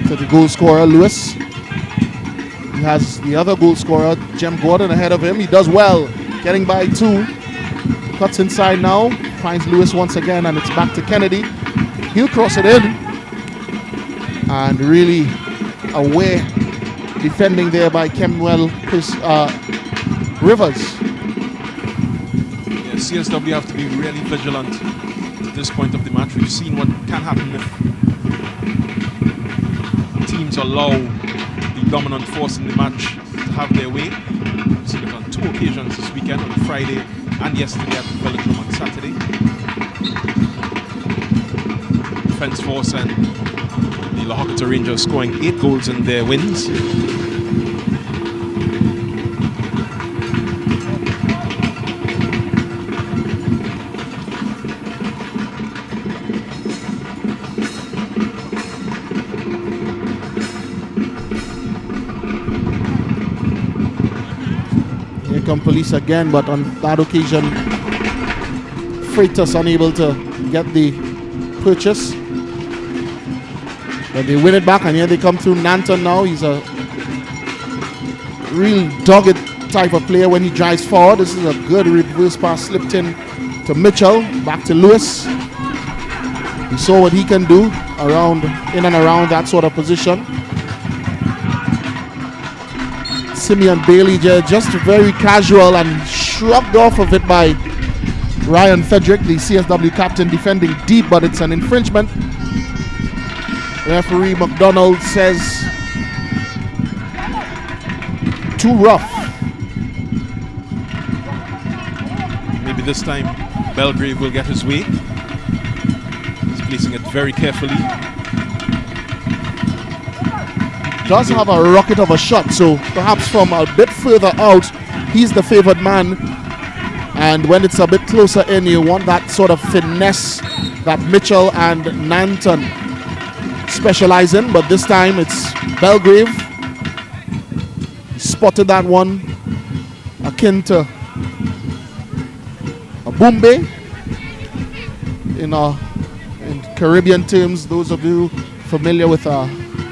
to the goal scorer, Lewis. He has the other goal scorer, Jem Gordon, ahead of him. He does well, getting by 2. Cuts inside now, finds Lewis once again, and it's back to Kennedy. He'll cross it in. And really aware defending there by Kemwell Rivers. Yeah, CSW have to be really vigilant at this point of the match. We've seen what can happen if teams allow the dominant force in the match to have their way. We've seen it on 2 occasions this weekend, on Friday and yesterday at the Village Room on Saturday. Defence force and the Lahokata Rangers scoring 8 goals in their wins. Come Police again, but on that occasion Freitas unable to get the purchase, but they win it back, and here they come through Nanton now. He's a real dogged type of player when he drives forward. This is a good reverse pass slipped in to Mitchell, back to Lewis. We saw what he can do in and around that sort of position. Simeon Bailey just very casual and shrugged off of it by Ryan Frederick, the CSW captain, defending deep, but it's an infringement. Referee McDonald says too rough. Maybe this time Belgrave will get his way. He's placing it very carefully. Does have a rocket of a shot, so perhaps from a bit further out he's the favored man, and when it's a bit closer in you want that sort of finesse that Mitchell and Nanton specialize in, but this time it's Belgrave. He spotted that one akin to a boombe in Caribbean terms, those of you familiar with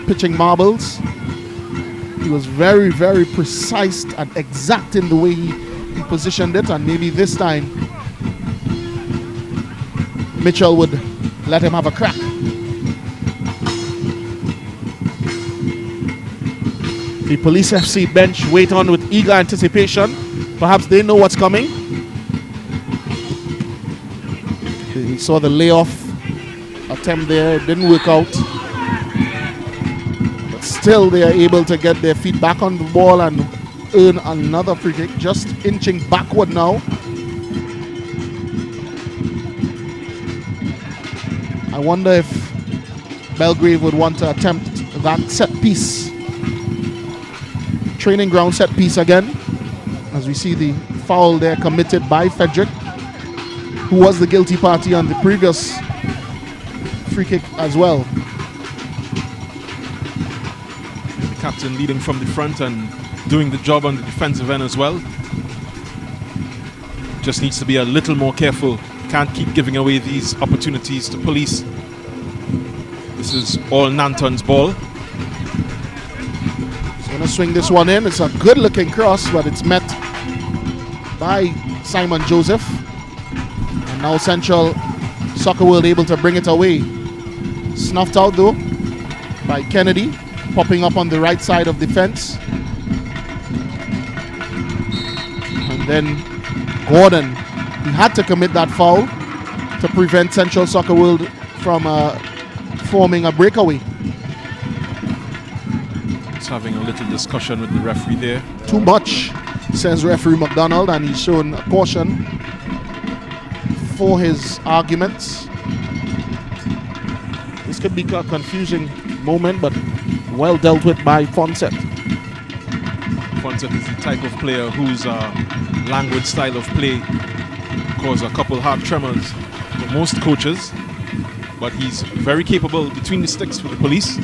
pitching marbles. He was very, very precise and exact in the way he positioned it, and maybe this time Mitchell would let him have a crack. The Police FC bench wait on with eager anticipation. Perhaps they know what's coming. He saw the layoff attempt there, it didn't work out. Still they are able to get their feet back on the ball and earn another free kick, just inching backward now. I wonder if Belgrave would want to attempt that set piece. Training ground set piece again, as we see the foul there committed by Frederick, who was the guilty party on the previous free kick as well. The captain leading from the front and doing the job on the defensive end as well. Just needs to be a little more careful. Can't keep giving away these opportunities to police. This is all Nanton's ball. He's going to swing this one in. It's a good looking cross, but it's met by Simon Joseph. And now Central Soccer World able to bring it away. Snuffed out though by Kennedy, popping up on the right side of the fence. And then Gordon, he had to commit that foul to prevent Central Soccer World from forming a breakaway. He's having a little discussion with the referee there. Too much, says referee McDonald, and he's shown a caution for his arguments. This could be a confusing moment, but well dealt with by Fonset. Fonset is the type of player whose language style of play cause a couple hard tremors for most coaches, but he's very capable between the sticks for the police.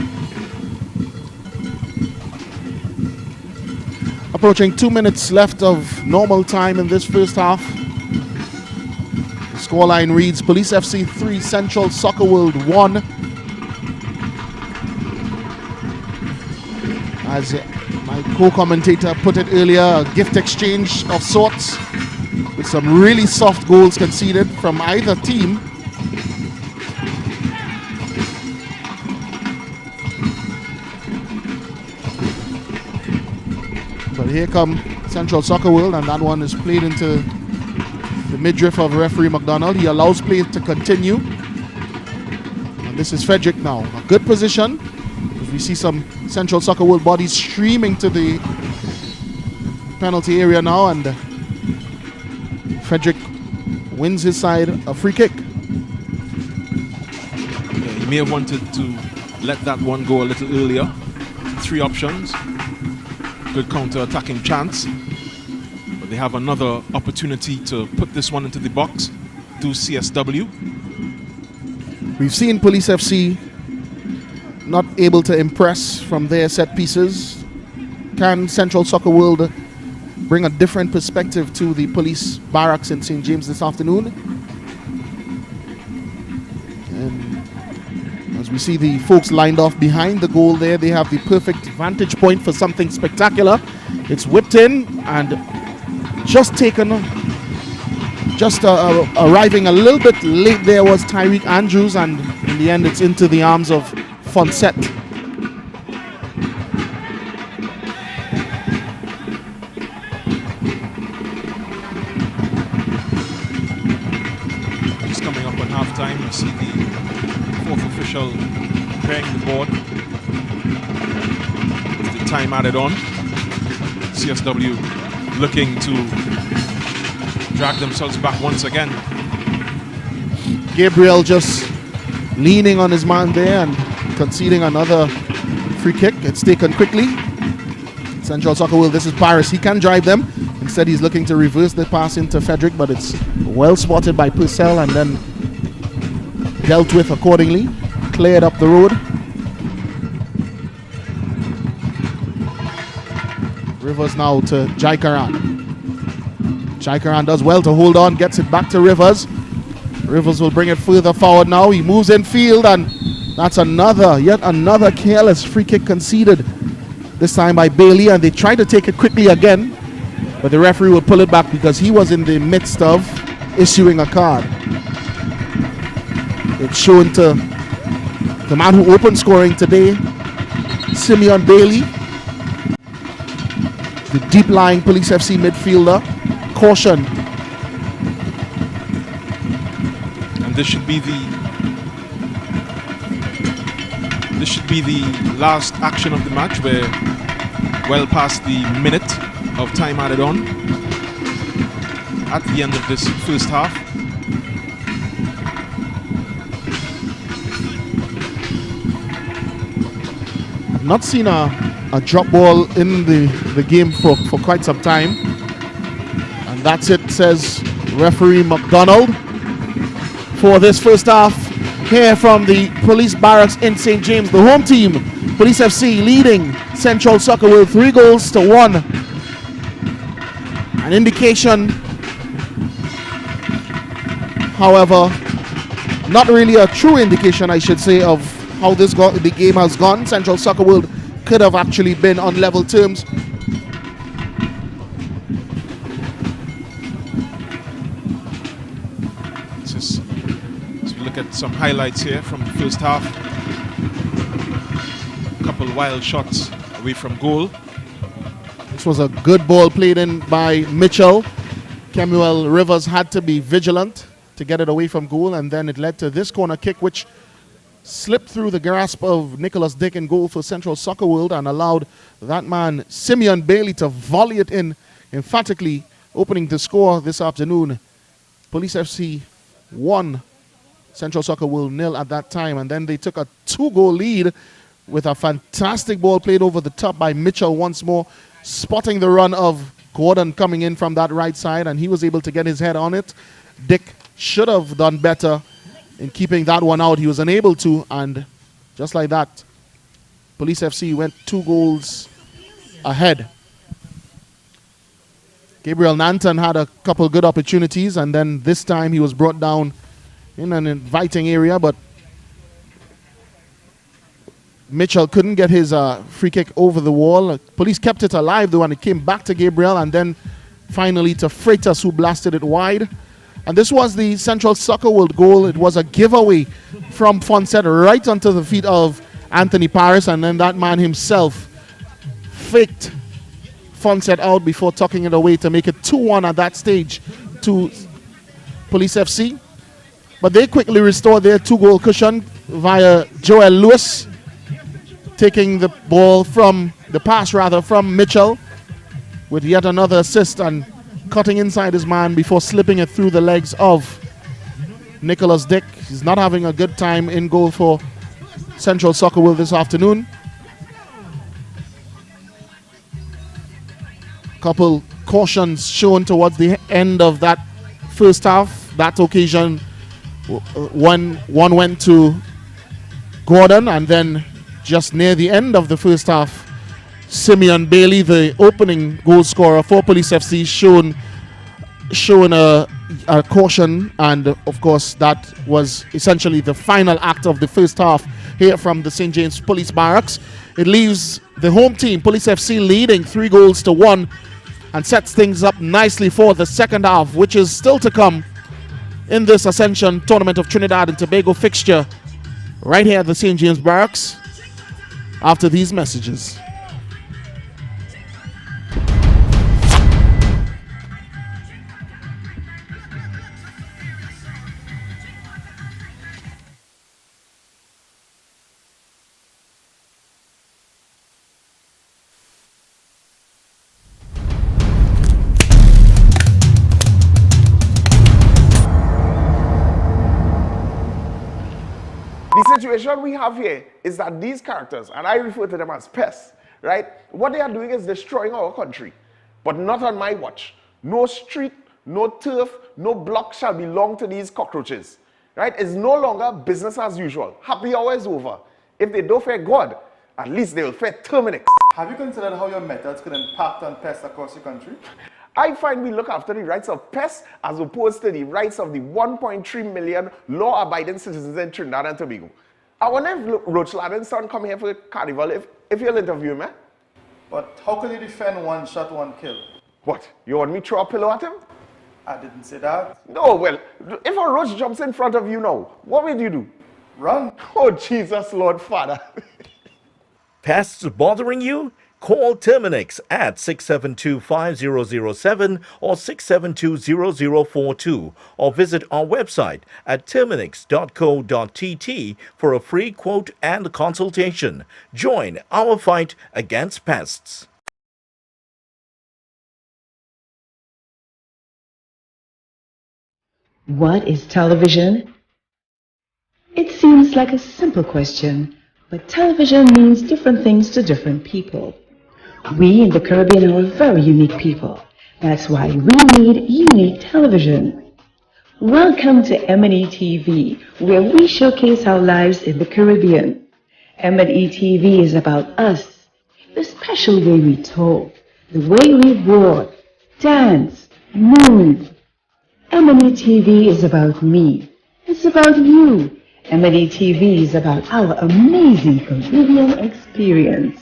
Approaching 2 minutes left of normal time in this first half. The scoreline reads Police FC 3, Central Soccer World 1. As my co-commentator put it earlier, a gift exchange of sorts with some really soft goals conceded from either team. But here come Central Soccer World, and that one is played into the midriff of referee McDonald. He allows play to continue. And this is Frederick now. A good position. As we see some Central Soccer World bodies streaming to the penalty area now, and Frederick wins his side a free kick. Yeah, he may have wanted to let that one go a little earlier. 3 options. Good counter-attacking chance. But they have another opportunity to put this one into the box to CSW. We've seen Police FC not able to impress from their set pieces. Can Central Soccer World bring a different perspective to the police barracks in St. James this afternoon? And as we see the folks lined off behind the goal there, they have the perfect vantage point for something spectacular. It's whipped in and arriving a little bit late there was Tyreek Andrews, and in the end it's into the arms of Fonset. Just coming up on half-time, you see the 4th official preparing the board with the time added on. CSW looking to drag themselves back once again. Gabriel just leaning on his man there and conceding another free kick. It's taken quickly. Central Soccer World, this is Paris. He can drive them. Instead, he's looking to reverse the pass into Frederick, but it's well spotted by Purcell and then dealt with accordingly. Cleared up the road. Rivers now to Jaikaran. Jaikaran does well to hold on, gets it back to Rivers. Rivers will bring it further forward now. He moves in field, and that's yet another careless free kick conceded. This time by Bailey, and they try to take it quickly again, but the referee will pull it back because he was in the midst of issuing a card. It's shown to the man who opened scoring today, Simeon Bailey. The deep-lying Police FC midfielder. Caution. And this should be the last action of the match, where well past the minute of time added on at the end of this first half. I've not seen a drop ball in the game for quite some time. And that's it, says referee McDonald. For this first half, here from the police barracks in St. James, the home team, Police FC, leading Central Soccer with 3-1. An indication, however, not really a true indication, I should say, of how the game has gone. Central Soccer World could have actually been on level terms. Let's look at some highlights here from the first half. A couple wild shots away from goal. This was a good ball played in by Mitchell. Kemuel Rivers had to be vigilant to get it away from goal, and then it led to this corner kick, which slipped through the grasp of Nicholas Dick in goal for Central Soccer World and allowed that man, Simeon Bailey, to volley it in emphatically, opening the score this afternoon. Police FC 1, Central Soccer World 0 at that time, and then they took a 2-goal lead with a fantastic ball played over the top by Mitchell once more, spotting the run of Gordon coming in from that right side, and he was able to get his head on it. Dick should have done better in keeping that one out. He was unable to, and just like that, Police FC went 2 goals ahead. Gabriel Nanton had a couple good opportunities, and then this time he was brought down in an inviting area, but Mitchell couldn't get his free kick over the wall. Police kept it alive though, and it came back to Gabriel, and then finally to Freitas, who blasted it wide. And this was the Central Soccer World goal. It was a giveaway from Fonset right onto the feet of Anthony Paris, and then that man himself faked Fonset out before tucking it away to make it 2-1 at that stage to Police FC. But they quickly restored their 2-goal cushion via Joel Lewis, taking the ball from the pass from Mitchell with yet another assist and cutting inside his man before slipping it through the legs of Nicholas Dick. He's not having a good time in goal for Central Soccer World this afternoon. Couple cautions shown towards the end of that first half. That occasion, one went to Gordon, and then just near the end of the first half, Simeon Bailey, the opening goal scorer for Police FC, shown a caution, and of course that was essentially the final act of the first half here from the St. James Police Barracks. It leaves the home team, Police FC, leading 3-1 and sets things up nicely for the second half, which is still to come in this Ascension Tournament of Trinidad and Tobago fixture right here at the St. James Barracks after these messages. The situation we have here is that these characters, and I refer to them as pests, right? What they are doing is destroying our country, but not on my watch. No street, no turf, no block shall belong to these cockroaches, right? It's no longer business as usual. Happy hour is over. If they don't fear God, at least they will fear Terminix. Have you considered how your methods could impact on pests across the country? I find we look after the rights of pests as opposed to the rights of the 1.3 million law-abiding citizens in Trinidad and Tobago. I wonder if Roach Ladden's son come here for the carnival, if you'll interview him, eh? But how can you defend one shot, one kill? What, you want me to throw a pillow at him? I didn't say that. No, well, if a roach jumps in front of you now, what will you do? Run. Oh, Jesus, Lord Father. Pests bothering you? Call Terminix at 672-5007 or 672-0042 or visit our website at terminix.co.tt for a free quote and consultation. Join our fight against pests. What is television? It seems like a simple question, but television means different things to different people. We in the Caribbean are very unique people. That's why we need unique television. Welcome to M&E TV, where we showcase our lives in the Caribbean. M&E TV is about us, the special way we talk, the way we walk, dance, move. M&E TV is about me. It's about you. M&E TV is about our amazing Caribbean experience.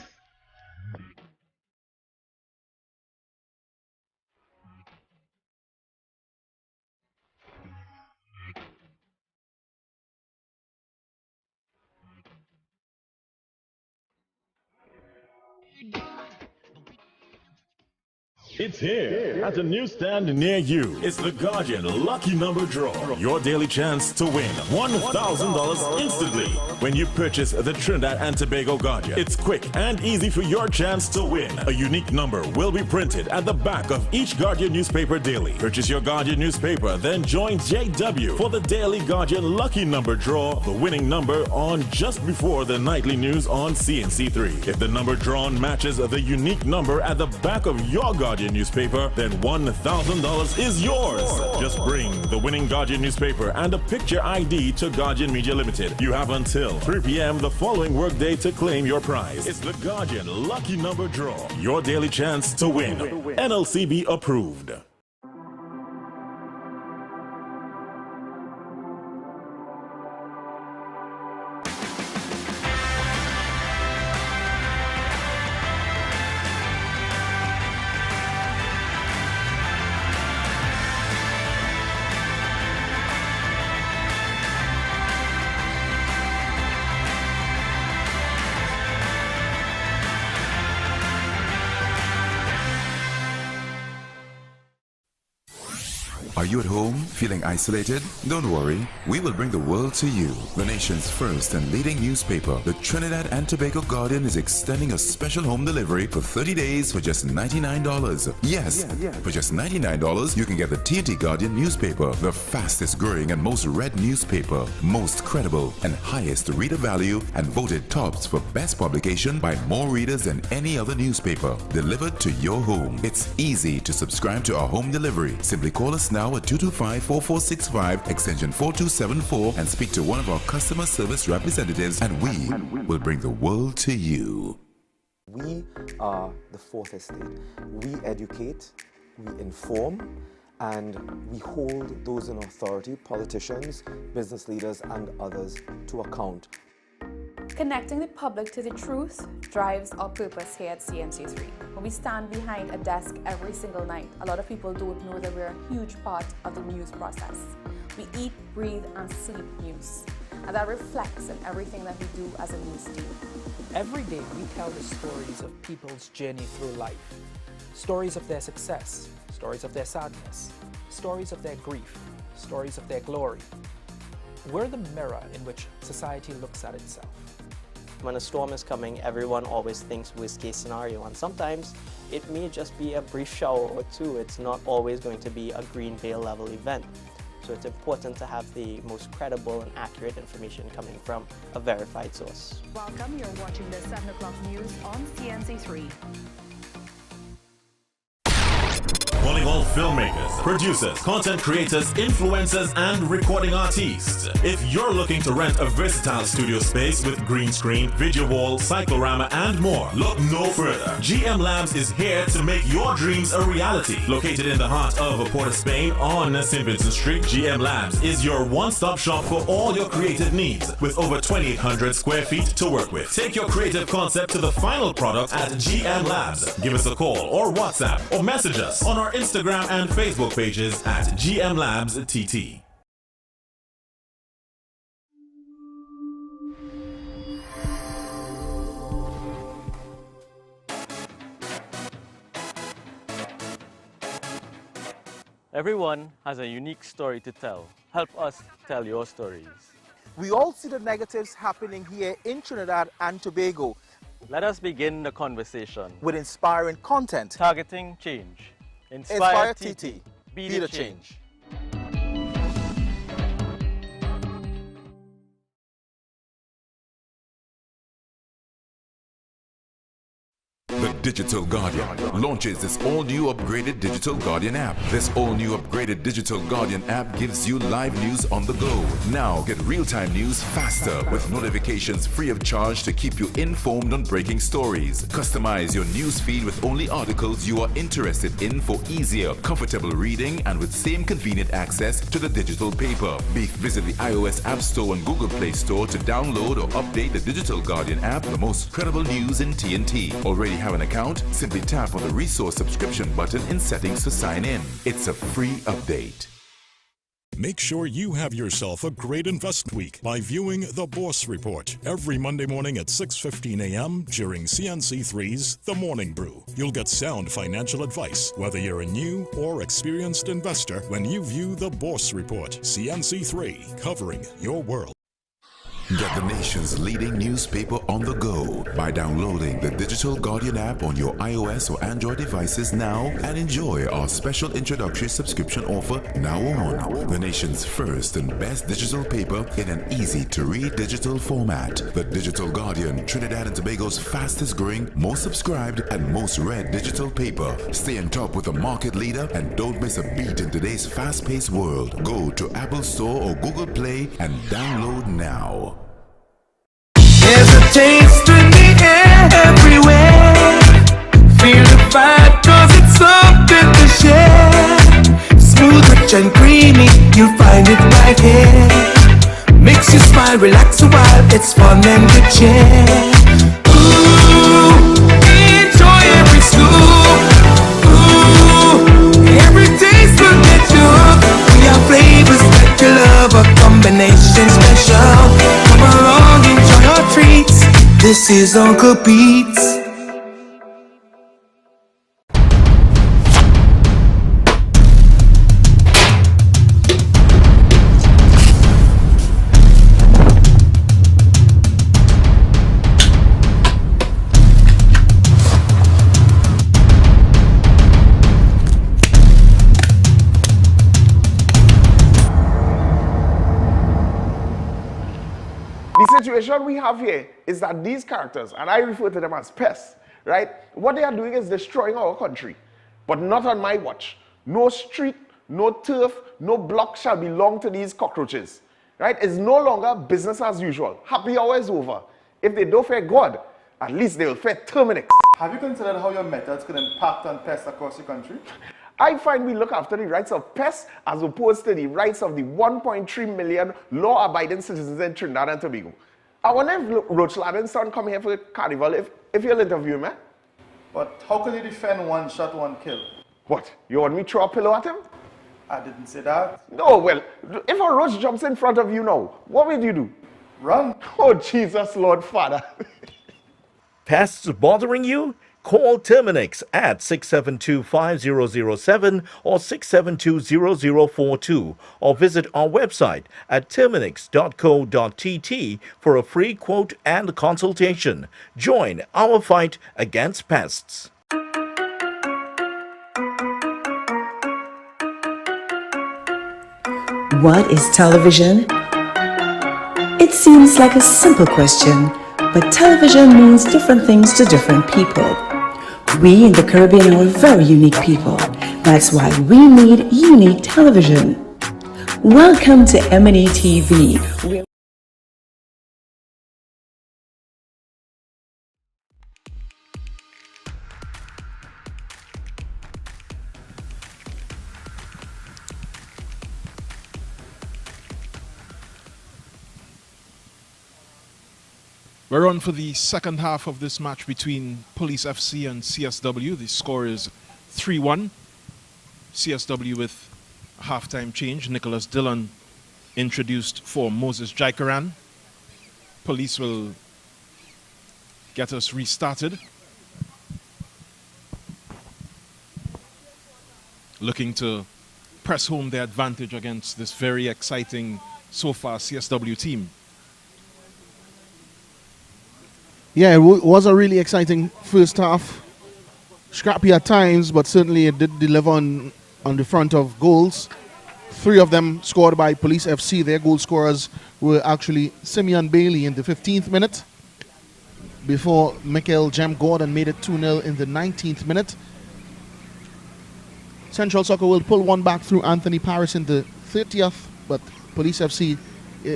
It's here at a newsstand near you. It's the Guardian Lucky Number Draw. Your daily chance to win $1,000 instantly when you purchase the Trinidad and Tobago Guardian. It's quick and easy for your chance to win. A unique number will be printed at the back of each Guardian newspaper daily. Purchase your Guardian newspaper, then join JW for the daily Guardian Lucky Number Draw, the winning number on just before the nightly news on CNC3. If the number drawn matches the unique number at the back of your Guardian newspaper, then $1,000 is yours. Just bring the winning Guardian newspaper and a picture ID to Guardian Media Limited. You have until 3 p.m. the following workday to claim your prize. It's the Guardian Lucky Number Draw. Your daily chance to win. NLCB approved. Are you at home, feeling isolated? Don't worry, we will bring the world to you. The nation's first and leading newspaper, the Trinidad and Tobago Guardian, is extending a special home delivery for 30 days for just $99. Yes, for just $99, you can get the T&T Guardian newspaper, the fastest growing and most read newspaper, most credible and highest reader value, and voted tops for best publication by more readers than any other newspaper, delivered to your home. It's easy to subscribe to our home delivery. Simply call us now at 225-4465 extension 4274 and speak to one of our customer service representatives, and we will bring the world to you. We are the fourth estate. We educate, we inform, and we hold those in authority, politicians, business leaders, and others, to account. Connecting the public to the truth drives our purpose here at CNC3. When we stand behind a desk every single night, a lot of people don't know that we're a huge part of the news process. We eat, breathe, and sleep news. And that reflects in everything that we do as a news team. Every day we tell the stories of people's journey through life. Stories of their success, stories of their sadness, stories of their grief, stories of their glory. We're the mirror in which society looks at itself. When a storm is coming, everyone always thinks worst case scenario, and sometimes it may just be a brief shower or two. It's not always going to be a green veil level event. So it's important to have the most credible and accurate information coming from a verified source. Welcome, you're watching the 7 o'clock news on CNC3. Calling all filmmakers, producers, content creators, influencers, and recording artists. If you're looking to rent a versatile studio space with green screen, video wall, cyclorama, and more, look no further. GM Labs is here to make your dreams a reality. Located in the heart of Port of Spain on St. Vincent Street, GM Labs is your one-stop shop for all your creative needs, with over 2,800 square feet to work with. Take your creative concept to the final product at GM Labs. Give us a call or WhatsApp or message us on our Instagram and Facebook pages at GM Labs TT. Everyone has a unique story to tell. Help us tell your stories. We all see the negatives happening here in Trinidad and Tobago. Let us begin the conversation with inspiring content. Targeting change. Inspire TT. Be the change. Digital Guardian launches this all-new upgraded Digital Guardian app. This all-new upgraded Digital Guardian app gives you live news on the go. Now get real-time news faster with notifications free of charge to keep you informed on breaking stories. Customize your news feed with only articles you are interested in for easier, comfortable reading and with same convenient access to the digital paper. Visit the iOS App Store and Google Play Store to download or update the Digital Guardian app, the most credible news in T&T. Already have an account? Simply tap on the resource subscription button in settings to sign in. It's a free update. Make sure you have yourself a great invest week by viewing The Boss Report every Monday morning at 6:15 a.m. during CNC3's The Morning Brew. You'll get sound financial advice, whether you're a new or experienced investor, when you view The Boss Report. CNC3, covering your world. Get the nation's leading newspaper on the go by downloading the Digital Guardian app on your iOS or Android devices now and enjoy our special introductory subscription offer now on. The nation's first and best digital paper in an easy-to-read digital format. The Digital Guardian, Trinidad and Tobago's fastest growing, most subscribed and most read digital paper. Stay on top with the market leader and don't miss a beat in today's fast-paced world. Go to Apple Store or Google Play and download now. There's a taste in the air everywhere. Feel the vibe cause it's something to share. Smooth, rich and creamy, you'll find it right here. Makes you smile, relax a while, it's fun and good cheer. Ooh, enjoy every scoop. Ooh, every taste will get you hooked. We have flavors that you love, a combination special. Come along, enjoy your treats. This is Uncle Pete's. The situation we have here is that these characters, and I refer to them as pests, right? What they are doing is destroying our country, but not on my watch. No street, no turf, no block shall belong to these cockroaches, right? It's no longer business as usual. Happy hour is over. If they don't fear God, at least they will fear Terminix. Have you considered how your methods could impact on pests across the country? I find we look after the rights of pests as opposed to the rights of the 1.3 million law-abiding citizens in Trinidad and Tobago. I wonder if Roach Ladden's son come here for a carnival if you'll interview him, eh? But how could you defend one shot, one kill? What? You want me to throw a pillow at him? I didn't say that. No, well, if a roach jumps in front of you now, what will you do? Run. Oh, Jesus, Lord Father. Pests bothering you? Call Terminix at 672-5007 or 672-0042 or visit our website at terminix.co.tt for a free quote and consultation. Join our fight against pests. What is television? It seems like a simple question, but television means different things to different people. We in the Caribbean are very unique people. That's why we need unique television. Welcome to M&E TV. We're on for the second half of this match between Police FC and CSW. The score is 3-1. CSW with halftime change. Nicholas Dillon introduced for Moses Jaikaran. Police will get us restarted. Looking to press home their advantage against this very exciting, so far, CSW team. Yeah, it was a really exciting first half. Scrappy at times, but certainly it did deliver on the front of goals. 3 of them scored by Police FC. Their goal scorers were actually Simeon Bailey in the 15th minute. before Michael Jem Gordon made it 2-0 in the 19th minute. Central Soccer will pull one back through Anthony Paris in the 30th, but Police FC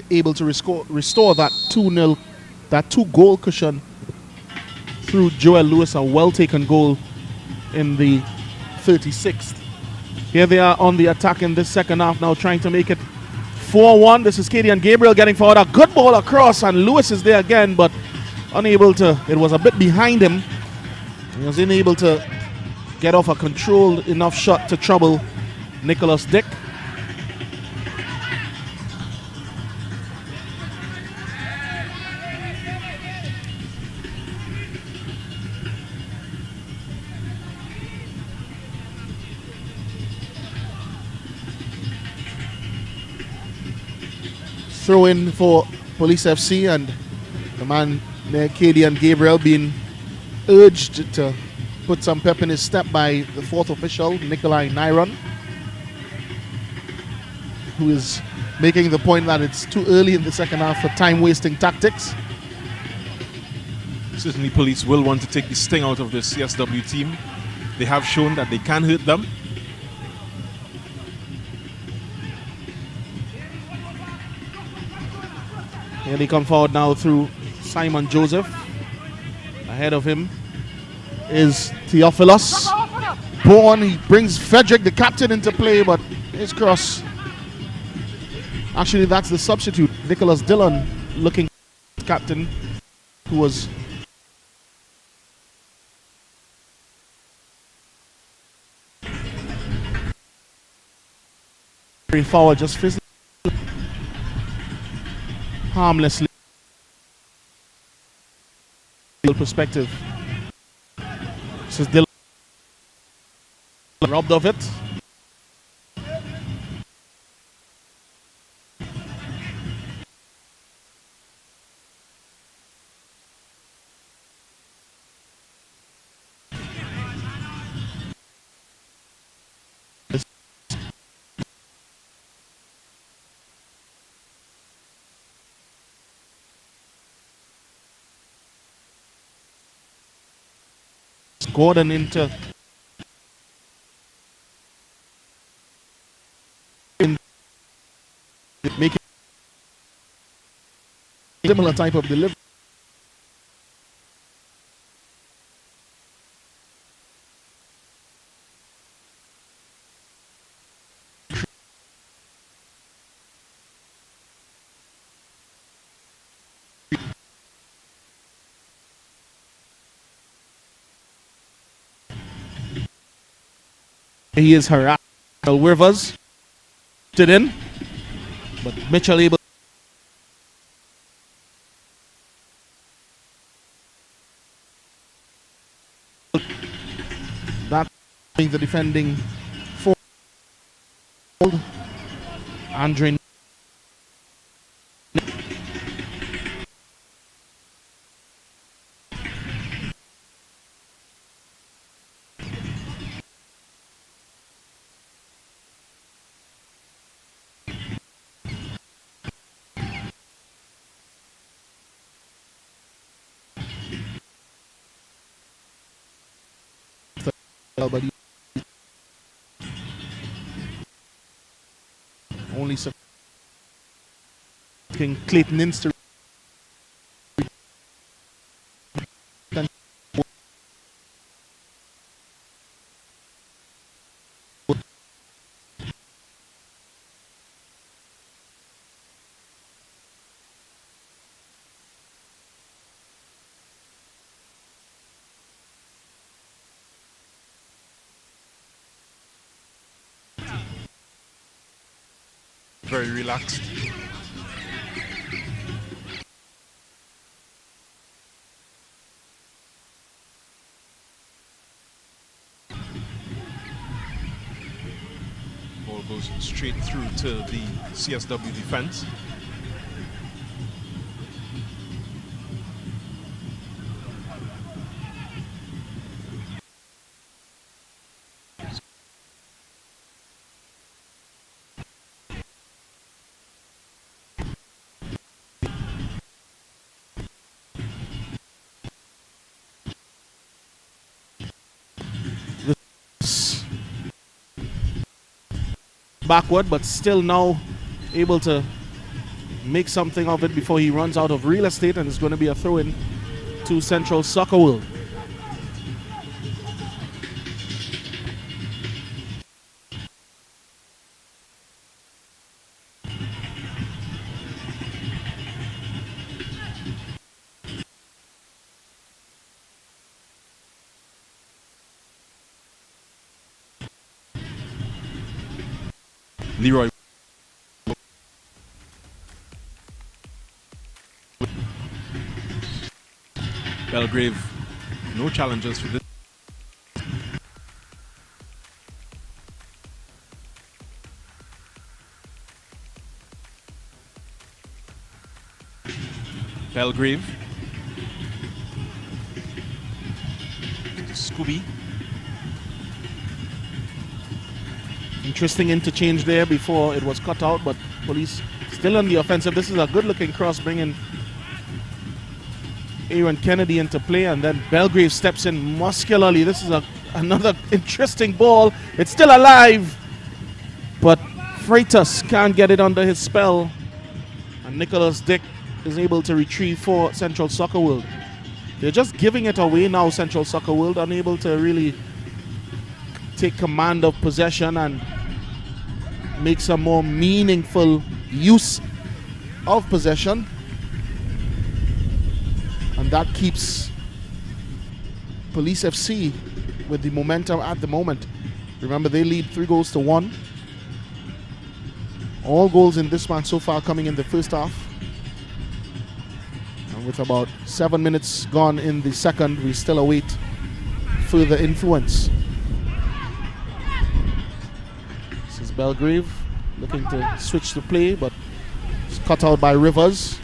able to restore that 2-0, that 2-goal cushion through Joel Lewis, a well-taken goal in the 36th. Here they are on the attack in this second half now, trying to make it 4-1. This is Kadian Gabriel getting forward. A good ball across, and Lewis is there again, but unable to, it was a bit behind him. He was unable to get off a controlled enough shot to trouble Nicholas Dick. Throw in for Police FC, and the man Kadian Gabriel being urged to put some pep in his step by the fourth official, Nikolai Nyron, who is making the point that it's too early in the second half for time-wasting tactics. Certainly Police will want to take the sting out of the CSW team. They have shown that they can hurt them. Here they come forward now through Simon Joseph. Ahead of him is Theophilus. Bourne, he brings Frederick, the captain, into play, but his cross. Actually, that's the substitute, Nicholas Dillon, looking captain, who was forward, just physically, harmlessly. Perspective. This is Dillon, robbed of it. Gordon into making similar type of delivery. He is harassed. Rivers stood in, but Mitchell able. That the defending forward, Andre. But only Clayton Inster very relaxed. Ball goes straight through to the CSW defense. backward, but still now able to make something of it before he runs out of real estate, and it's going to be a throw-in to Central Soccer World. Leroy. Belgrave, no challenges for this. Belgrave. Scooby. Interesting interchange there before it was cut out, but Police still on the offensive. This is a good-looking cross, bringing Aaron Kennedy into play, and then Belgrave steps in muscularly. This is another interesting ball. It's still alive, but Freitas can't get it under his spell, and Nicholas Dick is able to retrieve for Central Soccer World. They're just giving it away now, Central Soccer World, unable to really take command of possession and make some more meaningful use of possession. And that keeps Police FC with the momentum at the moment. Remember, they lead 3-1. All goals in this match so far coming in the first half. And with about 7 minutes gone in the second, we still await further influence. This is Belgrave looking to switch the play, but it's cut out by Rivers.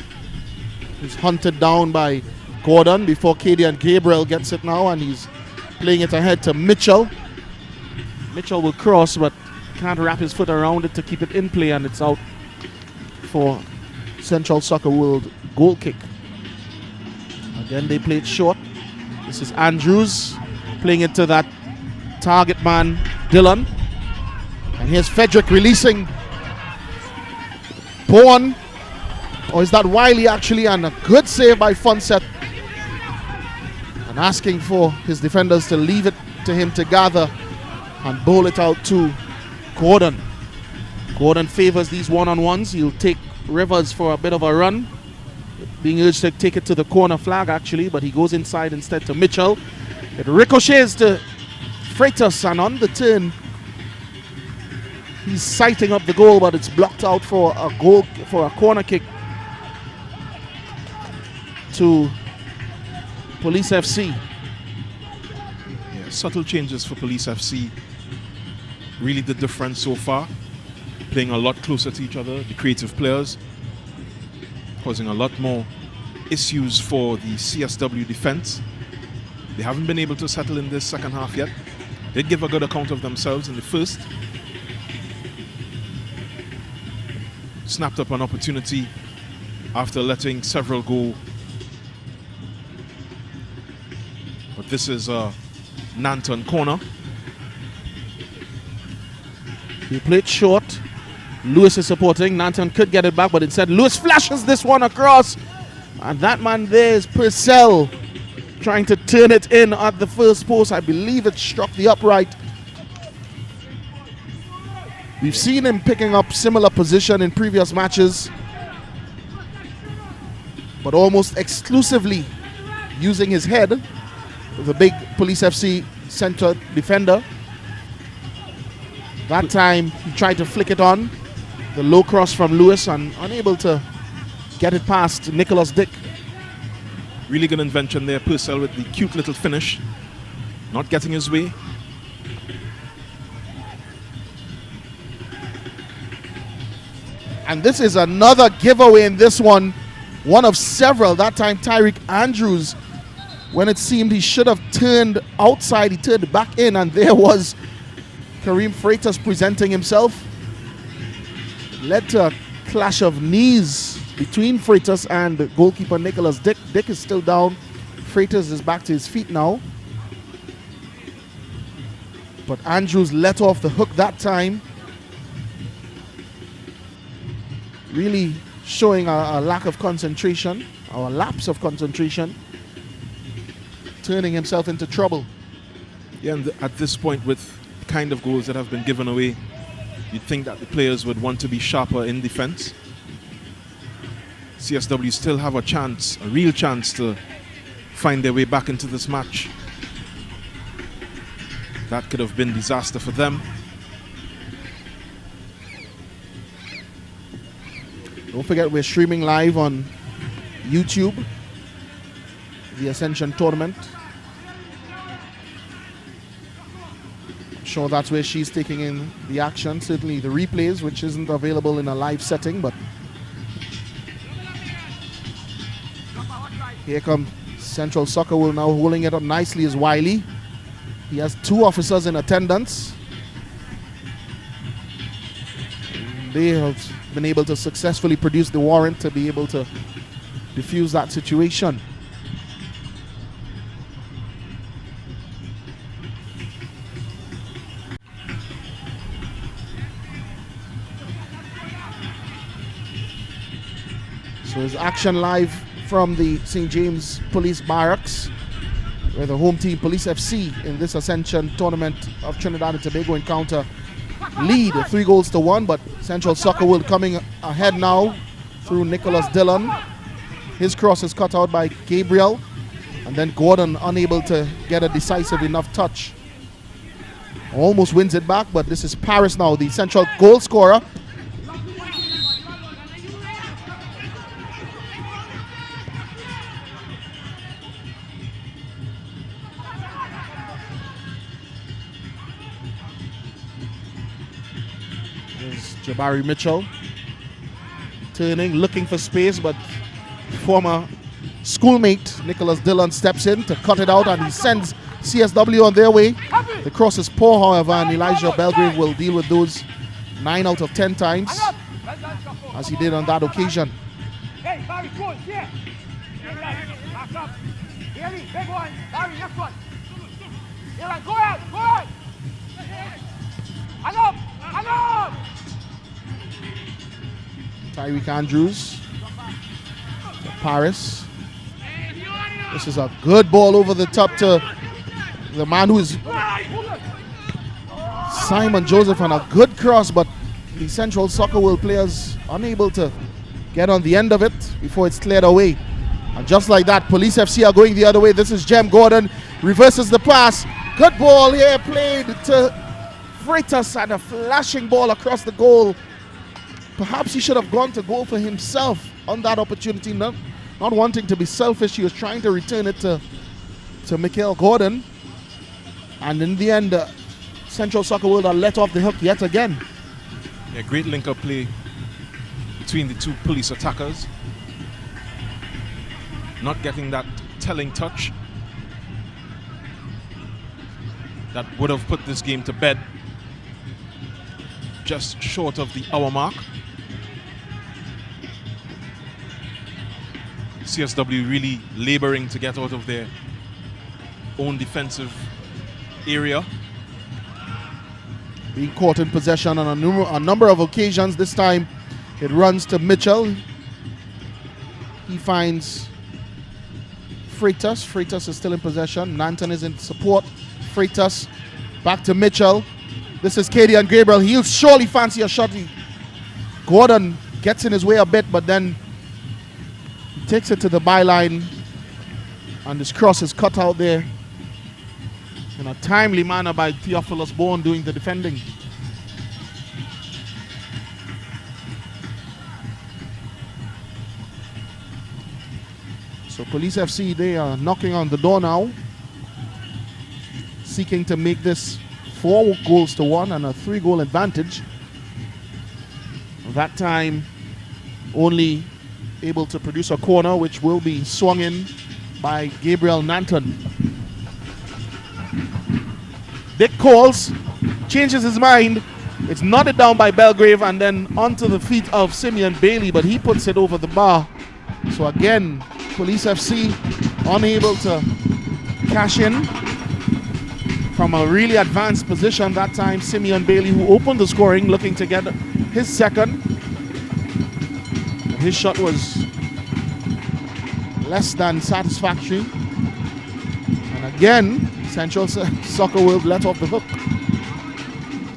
He's hunted down by Gordon before Cadian Gabriel gets it now, and he's playing it ahead to Mitchell. Mitchell will cross, but can't wrap his foot around it to keep it in play, and it's out for Central Soccer World goal kick. Again, they play it short. This is Andrews playing it to that target man, Dillon. And here's Frederick releasing Bourne. Or is that Wiley actually? And a good save by Funset. And asking for his defenders to leave it to him to gather and bowl it out to Gordon. Gordon favors these one-on-ones. He'll take Rivers for a bit of a run, being urged to take it to the corner flag actually, but he goes inside instead to Mitchell. It ricochets to Freitas, and on the turn he's sighting up the goal, but it's blocked out for a corner kick to Police FC. Yeah, subtle changes for Police FC. Really the difference so far. Playing a lot closer to each other, the creative players, causing a lot more issues for the CSW defense. They haven't been able to settle in this second half yet. They give a good account of themselves in the first. Snapped up an opportunity after letting several go. But this is a Nanton corner. He played short. Lewis is supporting. Nanton could get it back, but instead Lewis flashes this one across. And that man there is Purcell, trying to turn it in at the first post. I believe it struck the upright. We've seen him picking up similar position in previous matches, but almost exclusively using his head with a big Police FC center defender. That time he tried to flick it on. The low cross from Lewis, and unable to get it past Nicholas Dick. Really good invention there, Purcell with the cute little finish. Not getting his way. And this is another giveaway in this one. One of several. That time Tyreek Andrews, when it seemed he should have turned outside, he turned back in, and there was Kareem Freitas presenting himself. Led to a clash of knees between Freitas and the goalkeeper Nicholas Dick. Dick is still down. Freitas is back to his feet now. But Andrews let off the hook that time. really showing a lack of concentration, or a lapse of concentration, turning himself into trouble. Yeah, and at this point, with the kind of goals that have been given away, you'd think that the players would want to be sharper in defense. CSW still have a chance, a real chance, to find their way back into this match. That could have been disaster for them. Don't forget, we're streaming live on YouTube, the Ascension Tournament. I'm sure that's where she's taking in the action, certainly the replays, which isn't available in a live setting, but here comes Central Soccer World now, holding it up nicely is Wiley. He has 2 officers in attendance. They have been able to successfully produce the warrant to be able to defuse that situation. So it's action live from the St. James Police Barracks, where the home team, Police FC, in this Ascension Tournament of Trinidad and Tobago encounter lead 3-1, but Central Soccer World coming ahead now through Nicholas Dillon. His cross is cut out by Gabriel, and then Gordon unable to get a decisive enough touch. Almost wins it back, but this is Paris now, the Central goal scorer. Jabari Mitchell turning, looking for space, but former schoolmate Nicholas Dillon steps in to cut it out, and he sends CSW on their way. The cross is poor, however, and Elijah Belgrave will deal with those 9 out of 10 times, as he did on that occasion. Hey, Barry, go on, here. Back up. Here, big one. Barry, next one. Here, go ahead, go ahead. Hang up, hang up. Tyreek Andrews to Paris. This is a good ball over the top to the man who is Simon Joseph, and a good cross, but the Central Soccer World players unable to get on the end of it before it's cleared away. And just like that, Police FC are going the other way. This is Jem Gordon, reverses the pass. Good ball here played to Freitas, and a flashing ball across the goal. Perhaps he should have gone to goal for himself on that opportunity, not wanting to be selfish. He was trying to return it to Mikael Gordon. And in the end, Central Soccer World are let off the hook yet again. Yeah, great link-up play between the 2 police attackers. Not getting that telling touch that would have put this game to bed. Just short of the hour mark. CSW really laboring to get out of their own defensive area. Being caught in possession on a number of occasions. This time it runs to Mitchell. He finds Freitas. Freitas is still in possession. Nanton is in support. Freitas back to Mitchell. This is Katie and Gabriel. He'll surely fancy a shot. Gordon gets in his way a bit, but then he takes it to the byline, and this cross is cut out there in a timely manner by Theophilus Bourne doing the defending. So Police FC, they are knocking on the door now, seeking to make this 4-1 and a 3-goal advantage. That time only able to produce a corner, which will be swung in by Gabriel Nanton. Dick calls, changes his mind. It's nodded down by Belgrave and then onto the feet of Simeon Bailey, but he puts it over the bar. So again, Police FC unable to cash in from a really advanced position. That time, Simeon Bailey, who opened the scoring, looking to get his second. His shot was less than satisfactory. And again, Central Soccer World let off the hook.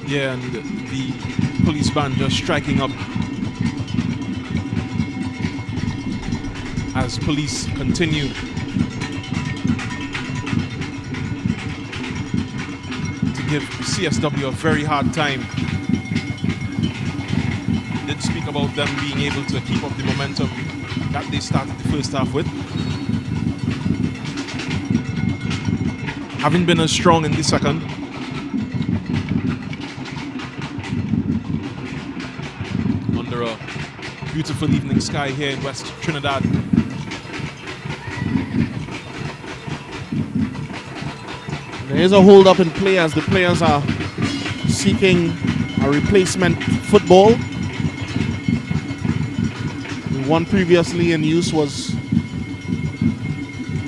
Yeah, and the police band just striking up as police continue to give CSW a very hard time. Did speak about them being able to keep up the momentum that they started the first half with. Having been as strong in the second. Under a beautiful evening sky here in West Trinidad. There is a hold up in play as the players are seeking a replacement football. The one previously in use was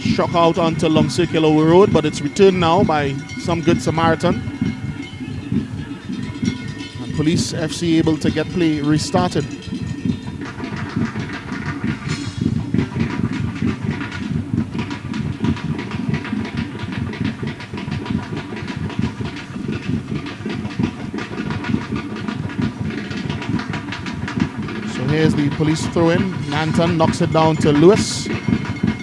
struck out onto Long Circular Road, but it's returned now by some good Samaritan. And Police FC able to get play restarted. So here's the police throw-in. Nanton knocks it down to Lewis.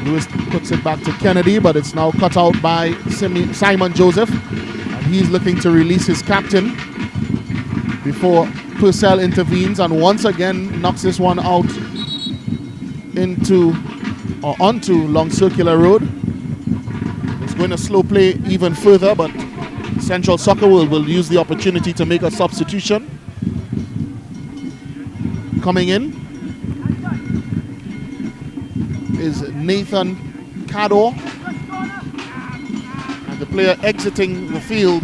Lewis puts it back to Kennedy, but it's now cut out by Simon Joseph. And he's looking to release his captain before Purcell intervenes and once again knocks this one out into or onto Long Circular Road. It's going to slow play even further, but Central Soccer World will use the opportunity to make a substitution. Coming in is Nathan Cador, and the player exiting the field,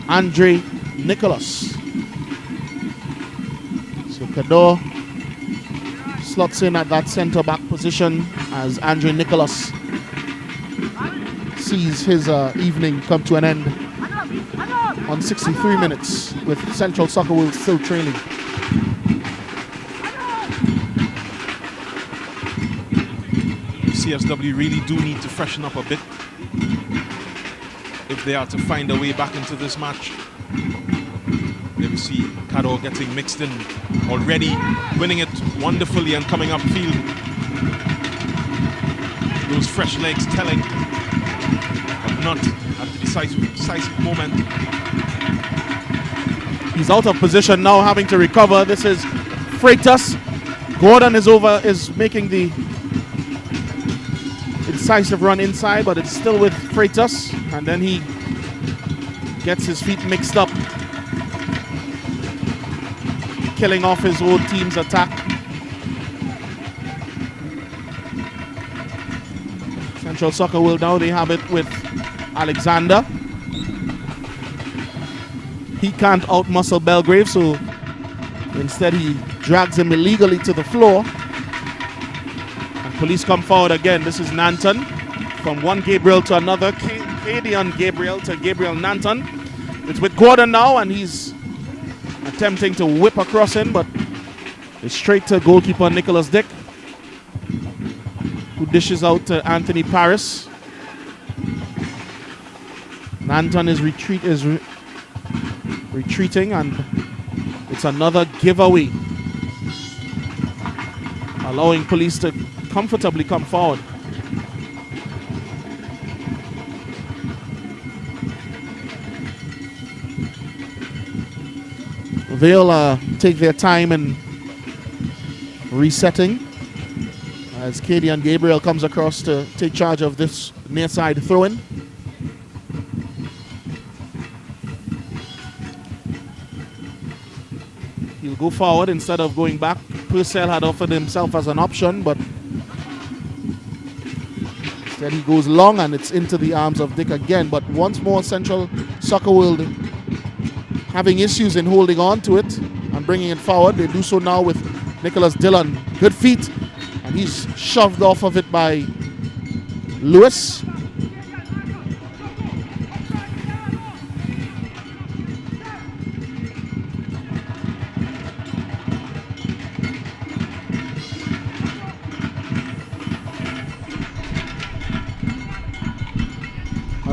Andre Nicholas. So Cador slots in at that centre back position as Andre Nicholas sees his evening come to an end on 63 minutes with Central Soccer World still trailing. CSW really do need to freshen up a bit if they are to find a way back into this match. There we see Cador getting mixed in already, winning it wonderfully and coming upfield. Those fresh legs telling, but not at the decisive moment. He's out of position now, having to recover. This is Freitas. Gordon is making the decisive run inside, but it's still with Freitas, and then he gets his feet mixed up, killing off his own team's attack. Central Soccer World now, they have it with Alexander. He can't outmuscle Belgrave, so instead he drags him illegally to the floor. Police come forward again. This is Nanton. From one Gabriel to another. Cadian Gabriel to Gabriel Nanton. It's with Gordon now, and he's attempting to whip across him, but it's straight to goalkeeper Nicholas Dick, who dishes out to Anthony Paris. Nanton is retreating, and it's another giveaway, allowing Police to comfortably come forward. They'll take their time in resetting as Cadian Gabriel comes across to take charge of this near side throw-in. He'll go forward instead of going back. Purcell had offered himself as an option, but instead he goes long, and it's into the arms of Dick again. But once more, Central Soccer World having issues in holding on to it and bringing it forward. They do so now with Nicholas Dillon. Good feet, and he's shoved off of it by Lewis.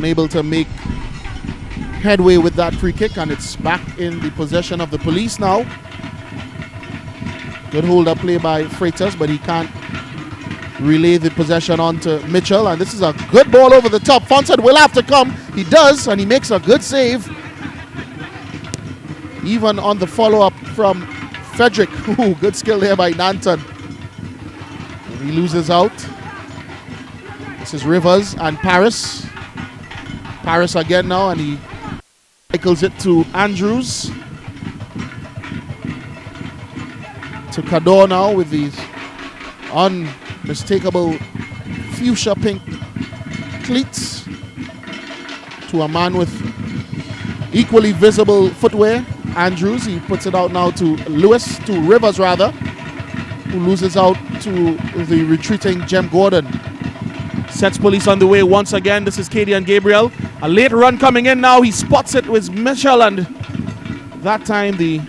unable to make headway with that free kick, and it's back in the possession of the police now. Good hold-up play by Freitas, but he can't relay the possession on to Mitchell, and this is a good ball over the top. Fonson will have to come. He does, and he makes a good save. Even on the follow-up from Frederick. Ooh, good skill there by Nanton. And he loses out. This is Rivers and Paris. Paris again now, and he cycles it to Andrews. To Cador now with these unmistakable fuchsia pink cleats. To a man with equally visible footwear, Andrews. He puts it out now to Lewis, to Rivers rather, who loses out to the retreating Jem Gordon. Sets police on the way once again. This is Katie and Gabriel. A late run coming in now. He spots it with Mitchell, and that time the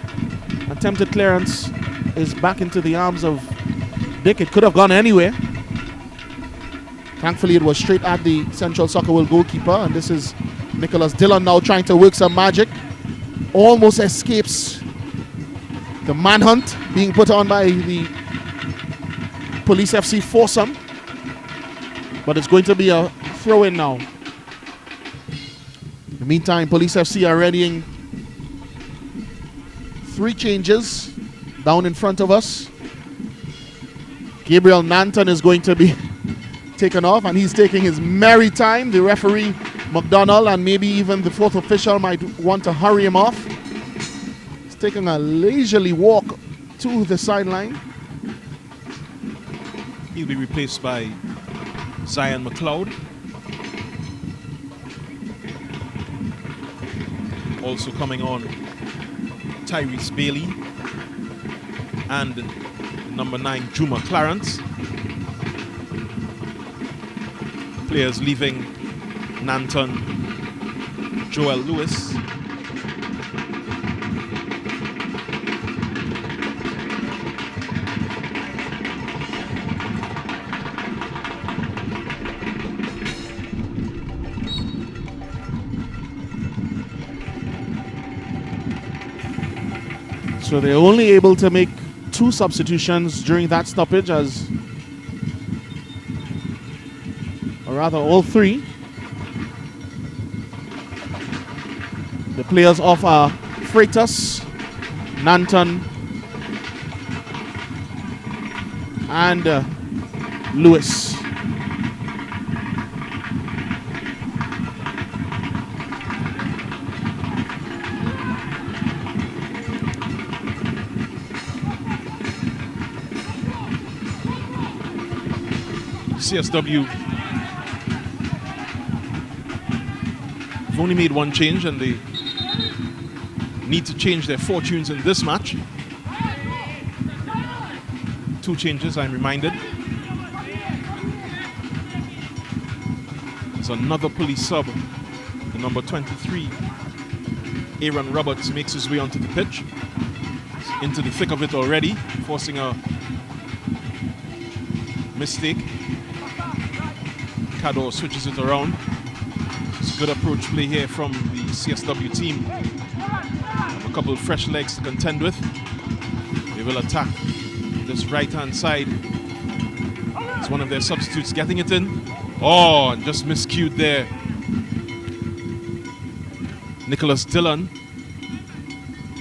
attempted clearance is back into the arms of Dick. It could have gone anywhere. Thankfully, it was straight at the Central Soccer World goalkeeper, and this is Nicholas Dillon now trying to work some magic. Almost escapes the manhunt being put on by the Police FC foursome. But it's going to be a throw-in now. In the meantime, Police FC are readying 3 changes down in front of us. Gabriel Nanton is going to be taken off, and he's taking his merry time. The referee, McDonald, and maybe even the 4th official might want to hurry him off. He's taking a leisurely walk to the sideline. He'll be replaced by Zion McLeod. Also coming on, Tyrese Bailey and number 9, Juma Clarence. Players leaving: Nanton, Joel Lewis, so they're only able to make 2 substitutions during that stoppage, or rather all 3. The players off are Freitas, Nanton, and Lewis. CSW have only made 1 change, and they need to change their fortunes in this match. 2 changes, I'm reminded. There's another police sub. The number 23, Aaron Roberts, makes his way onto the pitch. He's into the thick of it already, forcing a mistake. Cador switches it around. It's a good approach play here from the CSW team. A couple of fresh legs to contend with. They will attack this right-hand side. It's one of their substitutes getting it in. Oh, and just miscued there. Nicholas Dillon.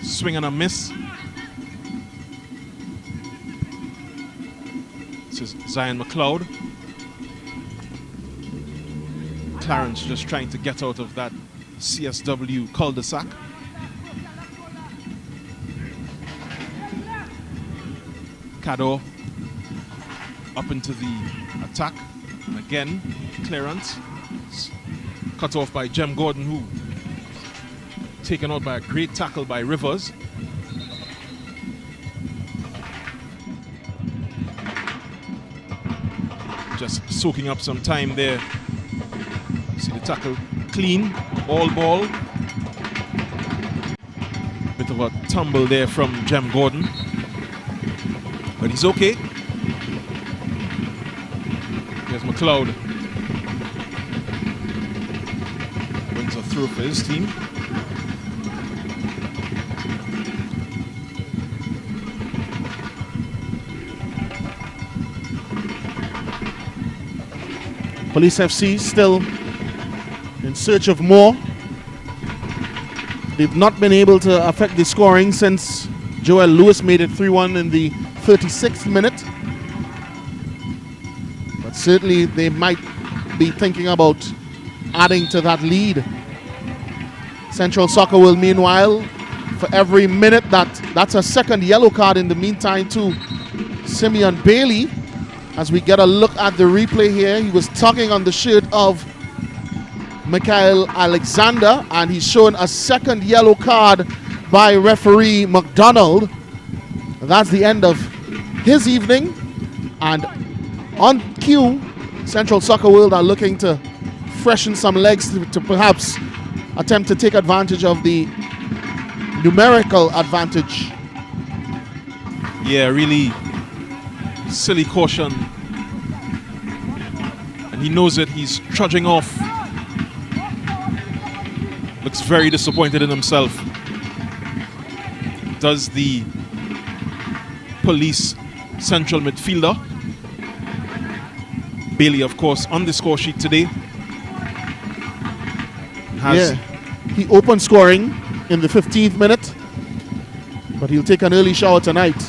Swing and a miss. This is Zion McLeod. Clarence just trying to get out of that CSW cul-de-sac. Cador up into the attack. And again, clearance. It's cut off by Jem Gordon, who taken out by a great tackle by Rivers. Just soaking up some time there. See the tackle clean, all ball. Bit of a tumble there from Jem Gordon. But he's okay. Here's McLeod. throw for his team. Police FC still in search of more. They've not been able to affect the scoring since Joel Lewis made it 3-1 in the 36th minute. But certainly they might be thinking about adding to that lead. Central Soccer will, meanwhile, for every minute that's a second yellow card in the meantime to Simeon Bailey. As we get a look at the replay here, he was tugging on the shirt of Michael Alexander, and he's shown a second yellow card by referee McDonald. That's the end of his evening, and on cue, Central Soccer World are looking to freshen some legs to perhaps attempt to take advantage of the numerical advantage. Yeah, really silly caution. And he knows it, he's trudging off. Looks very disappointed in himself. Does the Police central midfielder. Bailey, of course, on the score sheet today. He opened scoring in the 15th minute, but he'll take an early shower tonight.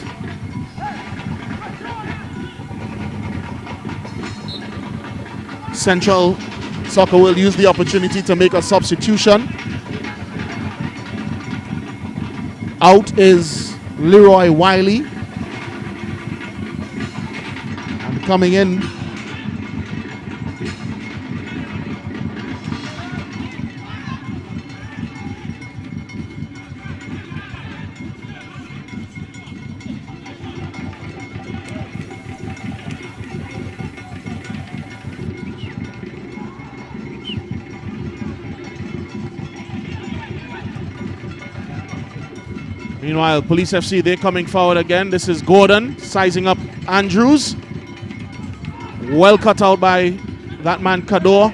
Central Soccer will use the opportunity to make a substitution. Out is Leroy Wiley. And coming in, meanwhile, Police FC, they're coming forward again. This is Gordon sizing up Andrews. Well cut out by that man, Kador.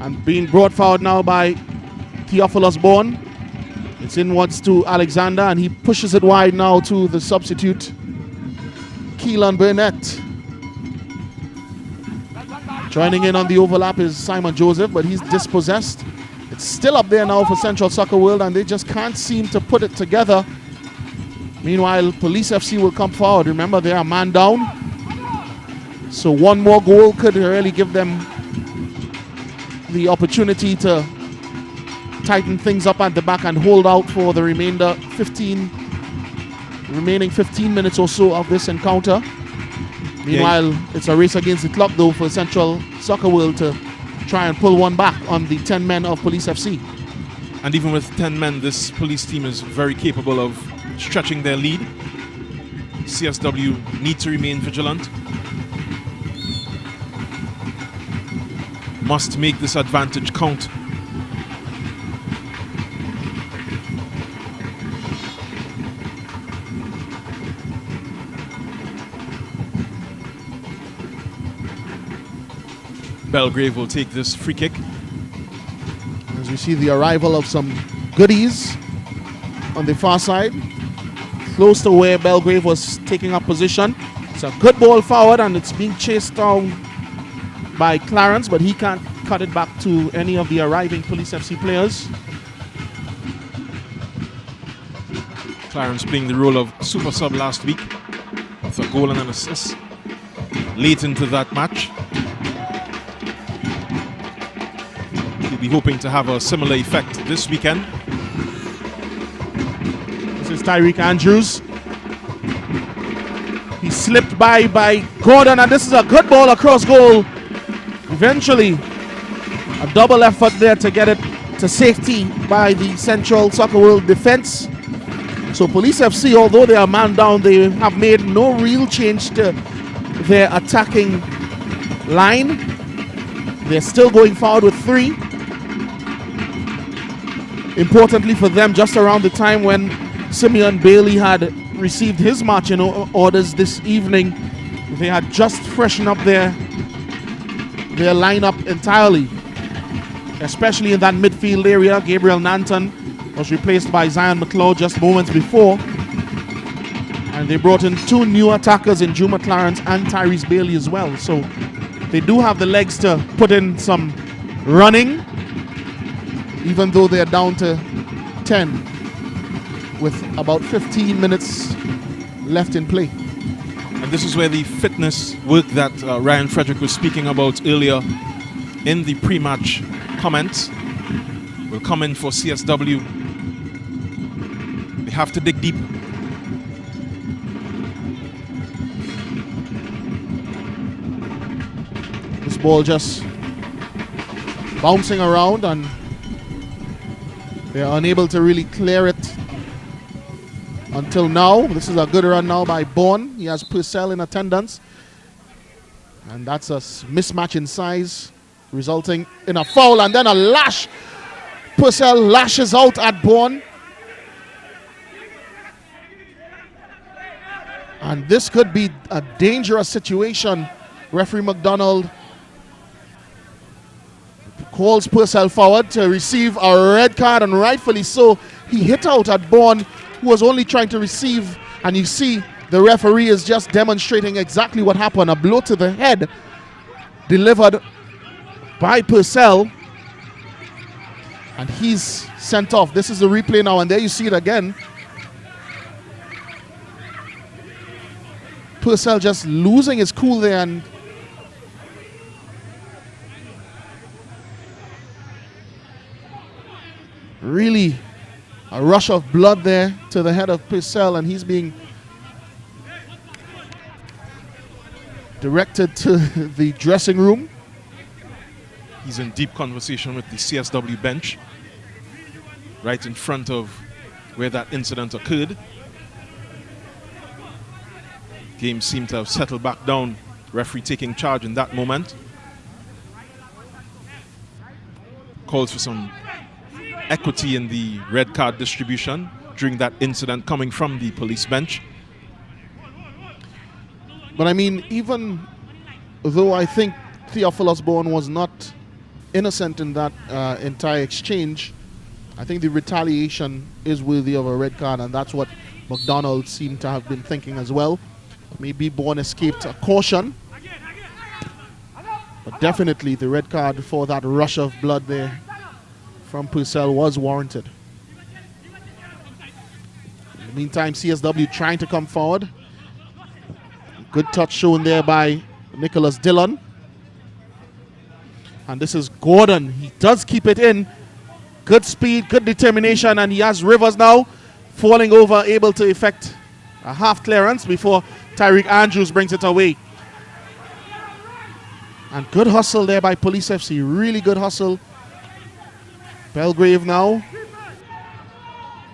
And being brought forward now by Theophilus Bourne. It's inwards to Alexander, and he pushes it wide now to the substitute, Keelan Burnett. Joining in on the overlap is Simon Joseph, but he's dispossessed. It's still up there now for Central Soccer World, and they just can't seem to put it together. Meanwhile, Police FC will come forward. Remember, they are man down. So one more goal could really give them the opportunity to tighten things up at the back and hold out for the remaining 15 minutes or so of this encounter. Meanwhile, it's a race against the clock, though, for Central Soccer World to try and pull one back on the 10 men of Police FC. And even with 10 men, this police team is very capable of stretching their lead. CSW need to remain vigilant. Must make this advantage count. Belgrave will take this free kick. As we see the arrival of some goodies on the far side, close to where Belgrave was taking up position. It's a good ball forward, and it's being chased down by Clarence, but he can't cut it back to any of the arriving Police FC players. Clarence playing the role of super sub last week with a goal and an assist late into that match. He'll be hoping to have a similar effect this weekend. This is Tyreek Andrews. He slipped by Gordon, and this is a good ball across goal. Eventually, a double effort there to get it to safety by the Central Soccer World defense. So Police FC, although they are man down, they have made no real change to their attacking line. They're still going forward with 3. Importantly for them, just around the time when Simeon Bailey had received his marching orders this evening, they had just freshened up their lineup entirely. especially in that midfield area. Gabriel Nanton was replaced by Zion McLeod just moments before. And they brought in 2 new attackers in Juma Clarence and Tyrese Bailey as well. So they do have the legs to put in some running, even though they're down to 10 with about 15 minutes left in play. And this is where the fitness work that Ryan Frederick was speaking about earlier in the pre-match comments will come in for CSW. They have to dig deep. This ball just bouncing around and they're unable to really clear it until now. This is a good run now by Bourne. He has Purcell in attendance. And that's a mismatch in size, resulting in a foul and then a lash. Purcell lashes out at Bourne. And this could be a dangerous situation. Referee McDonald calls Purcell forward to receive a red card, and rightfully so. He hit out at Bourne, who was only trying to receive, and you see the referee is just demonstrating exactly what happened. A blow to the head delivered by Purcell, and he's sent off. This is the replay now, and there you see it again. Purcell just losing his cool there, and really a rush of blood there to the head of Purcell, and he's being directed to the dressing room. He's in deep conversation with the CSW bench right in front of where that incident occurred. Game seemed to have settled back down. Referee taking charge in that moment. Calls for some equity in the red card distribution during that incident coming from the police bench. But I mean, even though I think Theophilus Bourne was not innocent in that entire exchange, I think the retaliation is worthy of a red card, and that's what McDonald seemed to have been thinking as well. Maybe Bourne escaped a caution, but definitely the red card for that rush of blood there from Purcell was warranted. In the meantime, CSW trying to come forward. Good touch shown there by Nicholas Dillon. And this is Gordon. He does keep it in. Good speed, good determination, and he has Rivers now falling over, able to effect a half clearance before Tyreek Andrews brings it away. And good hustle there by Police FC. Really good hustle. Belgrave now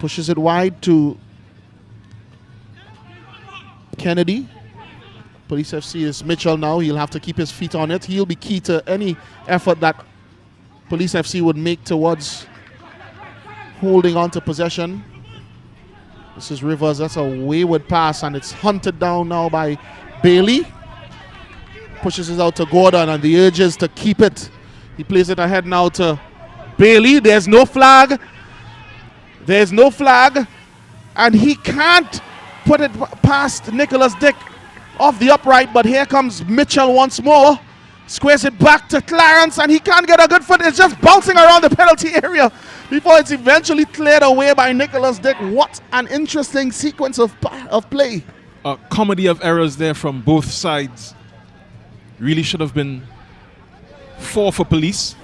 pushes it wide to Kennedy. Police FC is Mitchell now. He'll have to keep his feet on it. He'll be key to any effort that Police FC would make towards holding on to possession. This is Rivers. That's a wayward pass, and it's hunted down now by Bailey. Pushes it out to Gordon, and the urge is to keep it. He plays it ahead now to Bailey. There's no flag. There's no flag. And he can't put it past Nicholas Dick off the upright, but here comes Mitchell once more. Squares it back to Clarence, and he can't get a good foot. It's just bouncing around the penalty area before it's eventually cleared away by Nicholas Dick. What an interesting sequence of play. A comedy of errors there from both sides. Really should have been 4 for Police.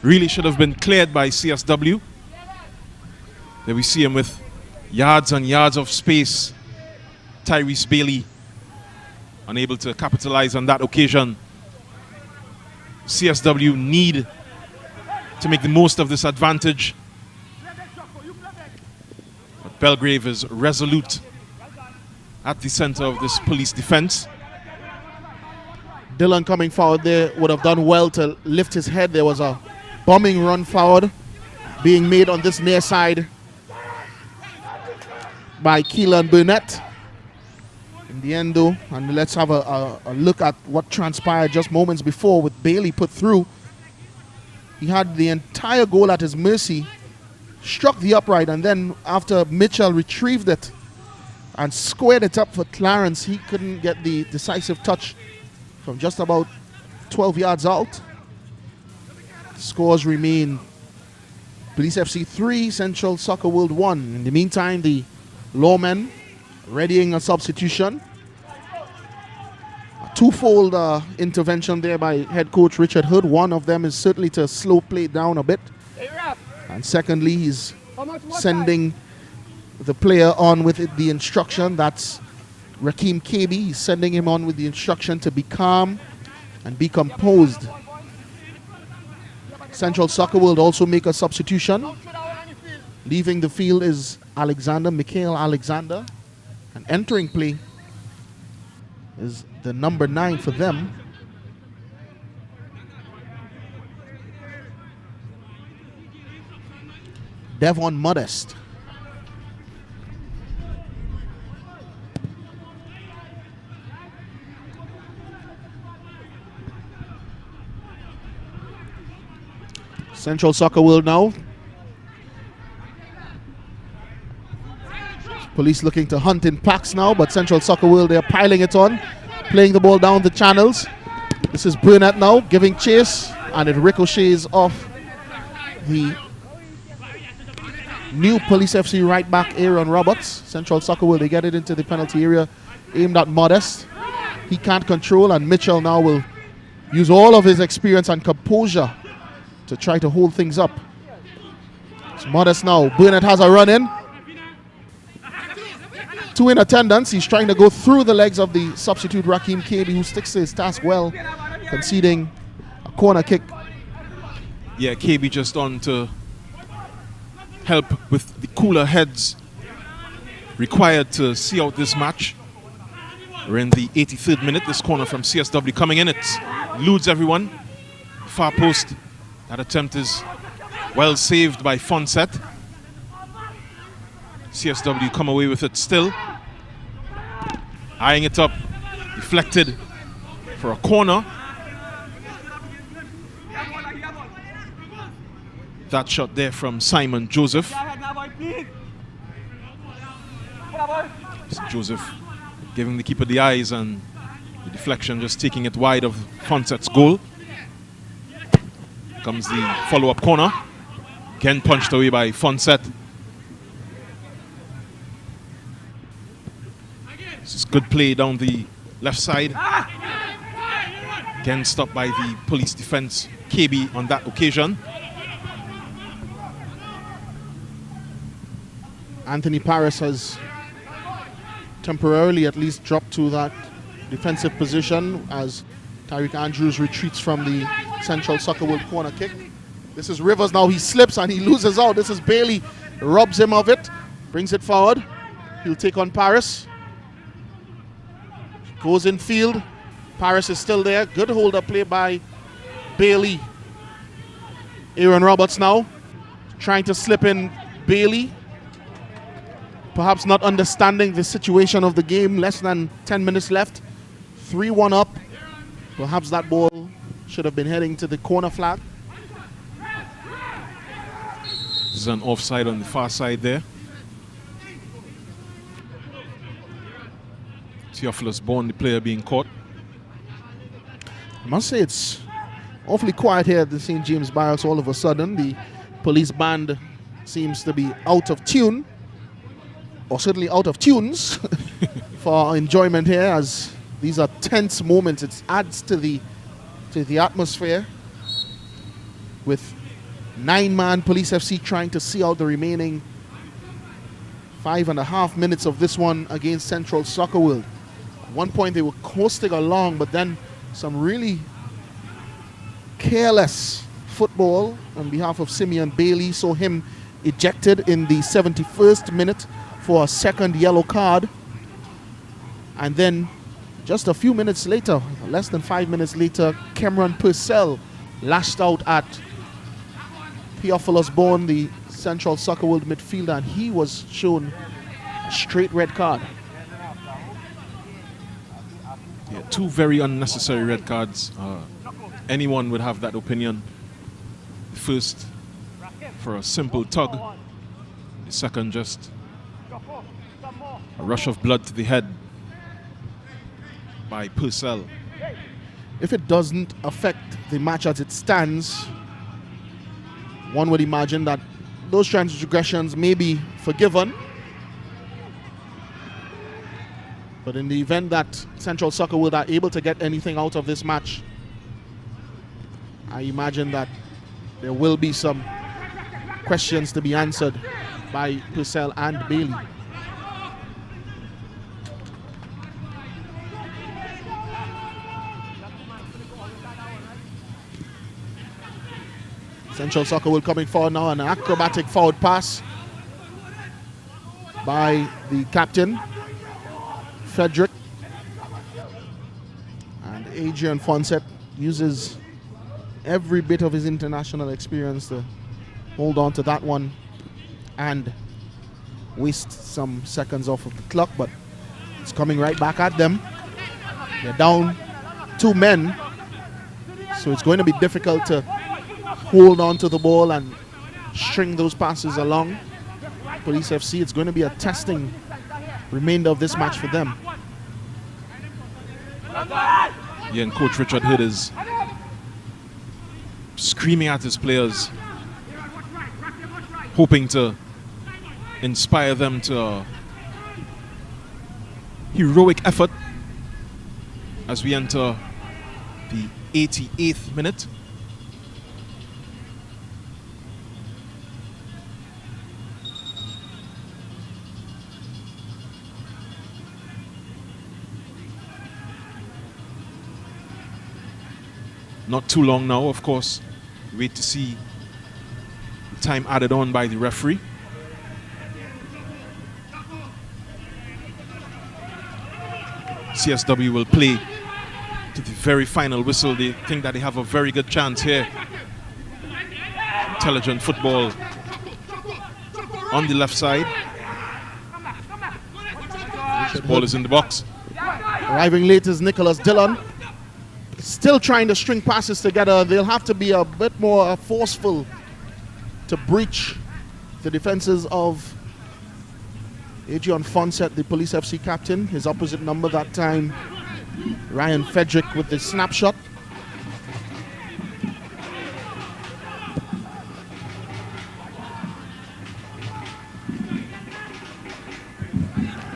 Really should have been cleared by CSW. There we see him with yards and yards of space. Tyrese Bailey unable to capitalize on that occasion. CSW need to make the most of this advantage. But Belgrave is resolute at the center of this Police defense. Dillon coming forward there would have done well to lift his head. There was a bombing run forward being made on this near side by Keelan Burnett. In the end though, and let's have a look at what transpired just moments before with Bailey put through. He had the entire goal at his mercy, struck the upright, and then after Mitchell retrieved it and squared it up for Clarence, he couldn't get the decisive touch from just about 12 yards out. Scores remain Police FC 3, Central Soccer World 1. In the meantime, the lawmen readying a substitution. A twofold intervention there by head coach Richard Hood. One of them is certainly to slow play down a bit. And secondly, he's sending the player on with the instruction. That's Rakeem KB. He's sending him on with the instruction to be calm and be composed. Central Soccer World also make a substitution. Leaving the field is Mikhail Alexander. And entering play is the number 9 for them. Devon Modest. Central Soccer World now. Police looking to hunt in packs now, but Central Soccer World, they're piling it on, playing the ball down the channels. This is Burnett now, giving chase, and it ricochets off the new Police FC right back, Aaron Roberts. Central Soccer World, they get it into the penalty area, aimed at Modest. He can't control, and Mitchell now will use all of his experience and composure to try to hold things up. It's Modest now. Burnett has a run in. 2 in attendance. He's trying to go through the legs of the substitute Rakeem KB, who sticks to his task well, conceding a corner kick. Yeah, KB just on to help with the cooler heads required to see out this match. We're in the 83rd minute. This corner from CSW coming in. It eludes everyone. Far post. That attempt is well saved by Fonset. CSW come away with it still. Eyeing it up. Deflected for a corner. That shot there from Simon Joseph. Joseph giving the keeper the eyes, and the deflection just taking it wide of Fonset's goal. Comes the follow-up corner. Again punched away by Fonset. This is good play down the left side. Again stopped by the police defense, KB, on that occasion. Anthony Paris has temporarily at least dropped to that defensive position as Tyreek Andrews retreats from the Central Soccer World corner kick. This is Rivers now. He slips and he loses out. This is Bailey. Robs him of it. Brings it forward. He'll take on Paris. Goes in field. Paris is still there. Good hold-up play by Bailey. Aaron Roberts now. Trying to slip in Bailey. Perhaps not understanding the situation of the game. Less than 10 minutes left. 3-1 up. Perhaps that ball should have been heading to the corner flag. This is an offside on the far side there. Theophilus Bourne, the player, being caught. I must say it's awfully quiet here at the St. James Barracks all of a sudden. The police band seems to be out of tune, or certainly out of tunes for our enjoyment here, as these are tense moments. It adds to the atmosphere, with 9-man Police FC trying to see out the remaining 5.5 minutes of this one against Central Soccer World. At one point they were coasting along, but then some really careless football on behalf of Simeon Bailey saw him ejected in the 71st minute for a second yellow card. And then just a few minutes later, less than 5 minutes later, Cameron Purcell lashed out at Theophilus Bourne, the Central Soccer World midfielder, and he was shown a straight red card. Yeah, 2 very unnecessary red cards. Anyone would have that opinion. The first for a simple tug. The second just a rush of blood to the head by Purcell. If it doesn't affect the match as it stands, one would imagine that those transgressions may be forgiven. But in the event that Central Soccer were not able to get anything out of this match, I imagine that there will be some questions to be answered by Purcell and Bailey. Central Soccer will coming forward now, an acrobatic forward pass by the captain, Frederick. And Adrian Fonset uses every bit of his international experience to hold on to that one and waste some seconds off of the clock, but it's coming right back at them. They're down 2 men, so it's going to be difficult to hold on to the ball and string those passes along. Police FC, it's going to be a testing remainder of this match for them. Yeah, and Coach Richard Hood is screaming at his players, hoping to inspire them to a heroic effort as we enter the 88th minute. Not too long now, of course. Wait to see the time added on by the referee. CSW will play to the very final whistle. They think that they have a very good chance here. Intelligent football on the left side. This ball is in the box. Arriving late is Nicholas Dillon. Still trying to string passes together. They'll have to be a bit more forceful to breach the defenses of Adrian Fonset, the Police FC captain. His opposite number that time, Ryan Frederick with the snapshot.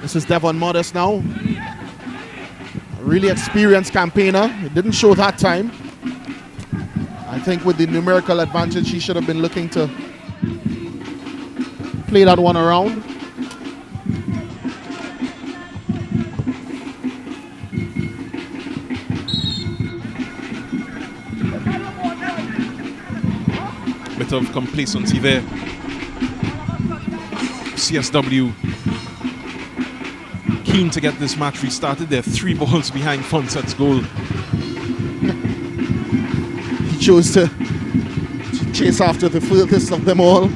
This is Devon Modest now. Really experienced campaigner. It didn't show that time. I think with the numerical advantage, he should have been looking to play that one around. Bit of complacency there. CSW keen to get this match restarted. They're 3 balls behind Fonset's goal. He chose to chase after the furthest of them all.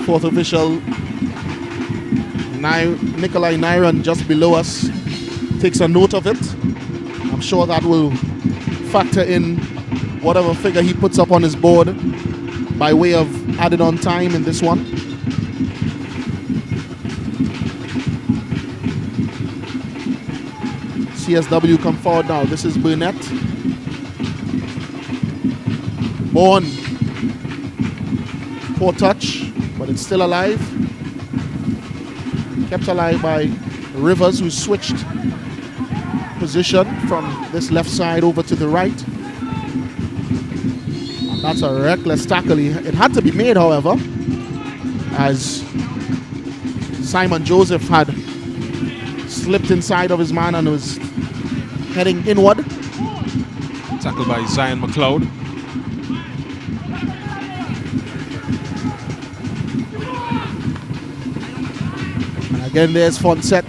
Fourth official, Nikolai Nyron, just below us, takes a note of it. I'm sure that will factor in whatever figure he puts up on his board by way of added on time in this one. CSW come forward now. This is Burnett. Bourne. Poor touch, but it's still alive. Kept alive by Rivers, who switched position from this left side over to the right. And that's a reckless tackle. It had to be made, however, as Simon Joseph had slipped inside of his man and was heading inward. Tackled by Zion McLeod. And again, there's Fonset.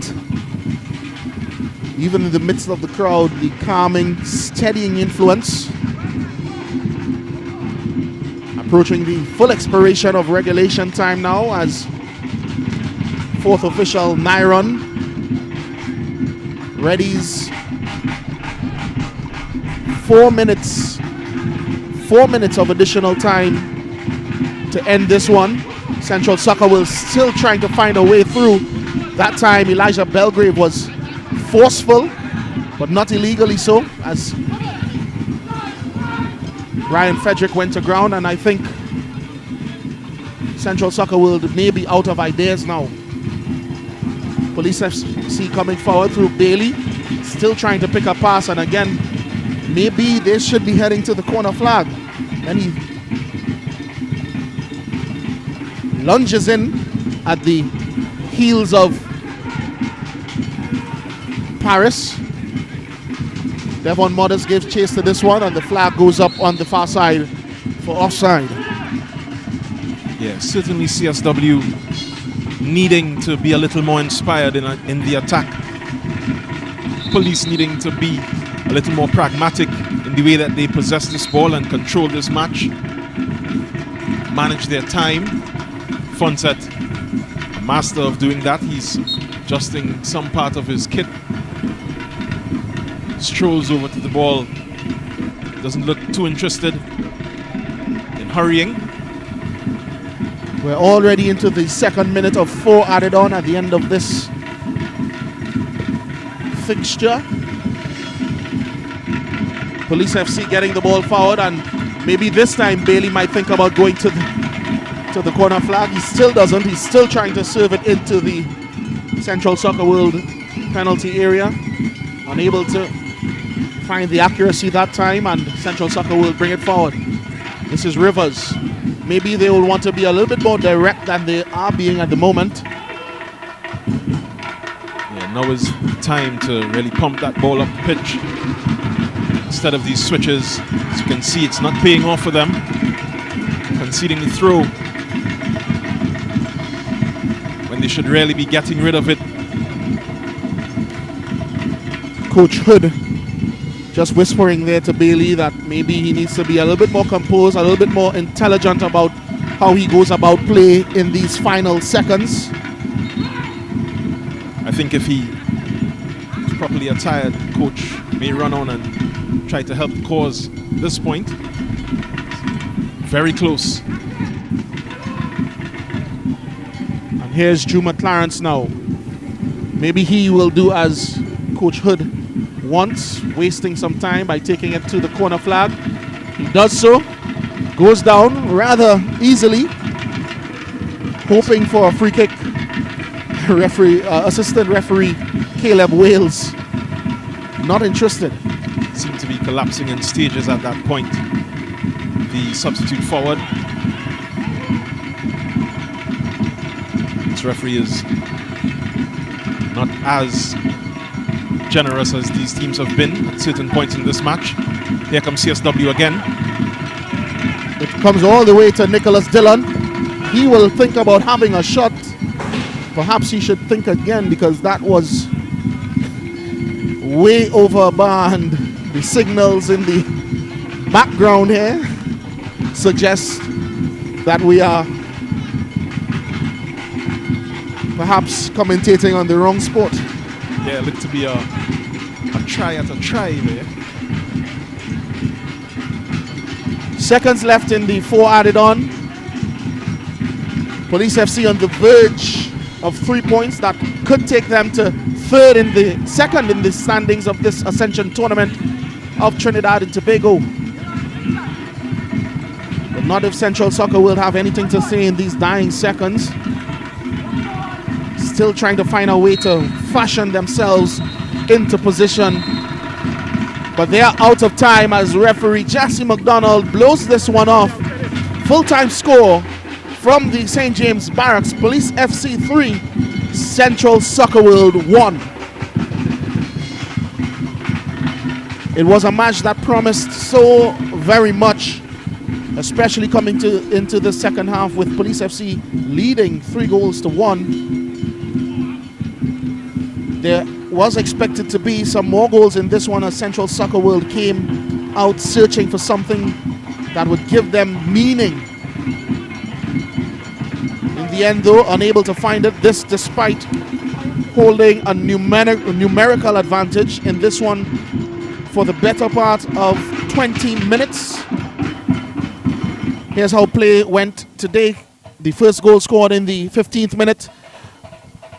Even in the midst of the crowd, the calming, steadying influence. Approaching the full expiration of regulation time now as fourth official Nyron readies 4 minutes 4 minutes of additional time to end this one. Central Soccer will still trying to find a way through. That time Elijah Belgrave was forceful, but not illegally so, as Ryan Frederick went to ground, and I think Central Soccer World may be out of ideas now. Police FC coming forward through Bailey, still trying to pick a pass, and again, maybe they should be heading to the corner flag. Then he lunges in at the heels of Paris. Devon Mothers gives chase to this one, and the flag goes up on the far side for offside. Yeah, certainly CSW needing to be a little more inspired in the attack. Police needing to be a little more pragmatic in the way that they possess this ball and control this match. Manage their time. Fonset, a master of doing that. He's adjusting some part of his kit. Strolls over to the ball. Doesn't look too interested in hurrying. We're already into the second minute of 4 added on at the end of this fixture. Police FC getting the ball forward, and maybe this time Bailey might think about going to the corner flag. He still doesn't. He's still trying to serve it into the Central Soccer World penalty area. Unable to find the accuracy that time, and Central Soccer World bring it forward. This is Rivers. Maybe they will want to be a little bit more direct than they are being at the moment. Yeah, now is the time to really pump that ball up the pitch. Instead of these switches, as you can see, it's not paying off for them. Conceding the throw when they should really be getting rid of it. Coach Hood just whispering there to Bailey that maybe he needs to be a little bit more composed, a little bit more intelligent about how he goes about play in these final seconds. I think if he is properly attired, coach may run on and try to help the cause at this point. Very close. And here's Juma Clarence now. Maybe he will do as Coach Hood wants, wasting some time by taking it to the corner flag. He does so, goes down rather easily, hoping for a free kick. Assistant referee Caleb Wales not interested. Seemed to be collapsing in stages at that point. The substitute forward. This referee is not as generous as these teams have been at certain points in this match. Here comes CSW again. It comes all the way to Nicholas Dillon. He will think about having a shot. Perhaps he should think again, because that was way over a bar, and the signals in the background here suggest that we are perhaps commentating on the wrong sport. Yeah, it looked to be a try at a try there. Seconds left in the 4 added on. Police FC on the verge of 3 points that could take them to second in the standings of this Ascension tournament of Trinidad and Tobago. But not if Central Soccer will have anything to say in these dying seconds. Still trying to find a way to fashion themselves into position. But they are out of time as referee Jesse McDonald blows this one off. Full-time score from the St. James Barracks. Police FC 3, Central Soccer World 1. It was a match that promised so very much, especially coming into the second half with Police FC leading 3-1. There was expected to be some more goals in this one as Central Soccer World came out searching for something that would give them meaning. In the end, though, unable to find it, this despite holding a numerical advantage in this one for the better part of 20 minutes. Here's how play went today. The first goal scored in the 15th minute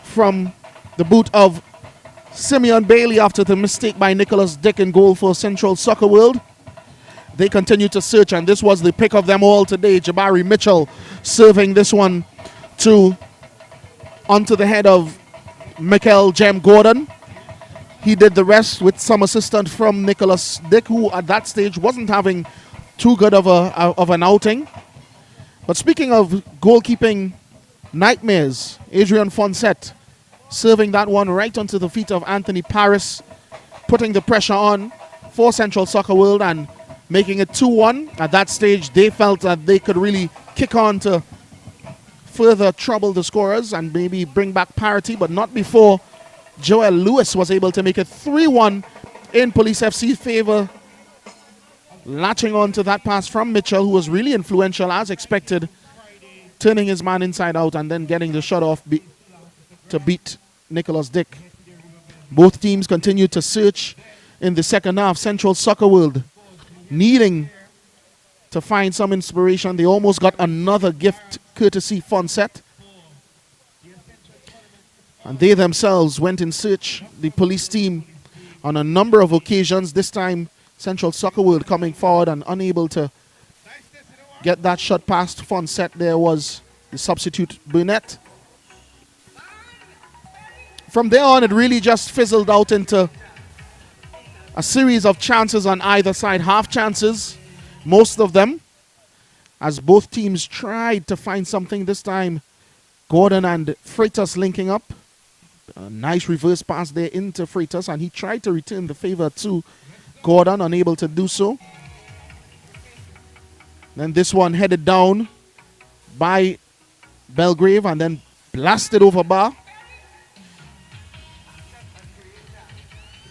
from the boot of Simeon Bailey after the mistake by Nicholas Dick in goal for Central Soccer World. They continue to search, and this was the pick of them all today. Jabari Mitchell serving this one onto the head of Michael Jem Gordon. He did the rest with some assistance from Nicholas Dick, who at that stage wasn't having too good of an outing. But speaking of goalkeeping nightmares, Adrian Fonset serving that one right onto the feet of Anthony Paris, putting the pressure on for Central Soccer World and making it 2-1. At that stage, they felt that they could really kick on to further trouble the scorers and maybe bring back parity, but not before Joel Lewis was able to make it 3-1 in Police FC's favor, latching on to that pass from Mitchell, who was really influential as expected, turning his man inside out and then getting the shot off to beat Nicholas Dick. Both teams continued to search in the second half. Central Soccer World needing to find some inspiration. They almost got another gift courtesy Fonset. And they themselves went in search, the police team, on a number of occasions. This time, Central Soccer World coming forward and unable to get that shot past Fonset. There was the substitute Burnett. From there on, it really just fizzled out into a series of chances on either side, half chances, most of them, as both teams tried to find something. This time, Gordon and Freitas linking up. A nice reverse pass there into Freitas, and he tried to return the favor to Gordon, unable to do so. Then this one headed down by Belgrave and then blasted over bar.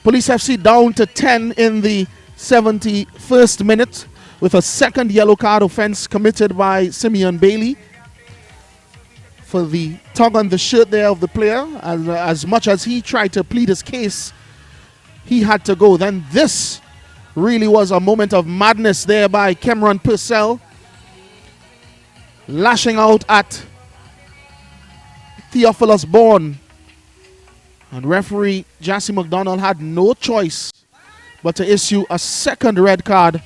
Police FC down to 10 in the 71st minute with a second yellow card offense committed by Simeon Bailey for the tug on the shirt there of the player. As much as he tried to plead his case, he had to go. Then this really was a moment of madness there by Cameron Purcell, lashing out at Theophilus Bourne. And referee Jassy McDonald had no choice but to issue a second red card,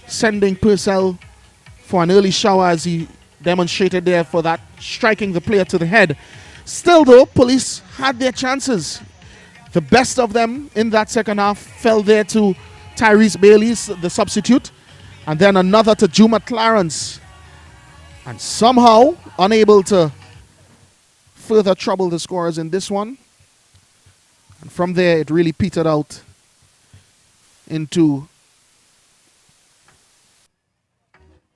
sending Purcell for an early shower, as he demonstrated there for that, striking the player to the head. Still though, police had their chances. The best of them in that second half fell there to Tyrese Bailey, the substitute, and then another to Juma Clarence. And somehow unable to further trouble the scorers in this one. And from there, it really petered out into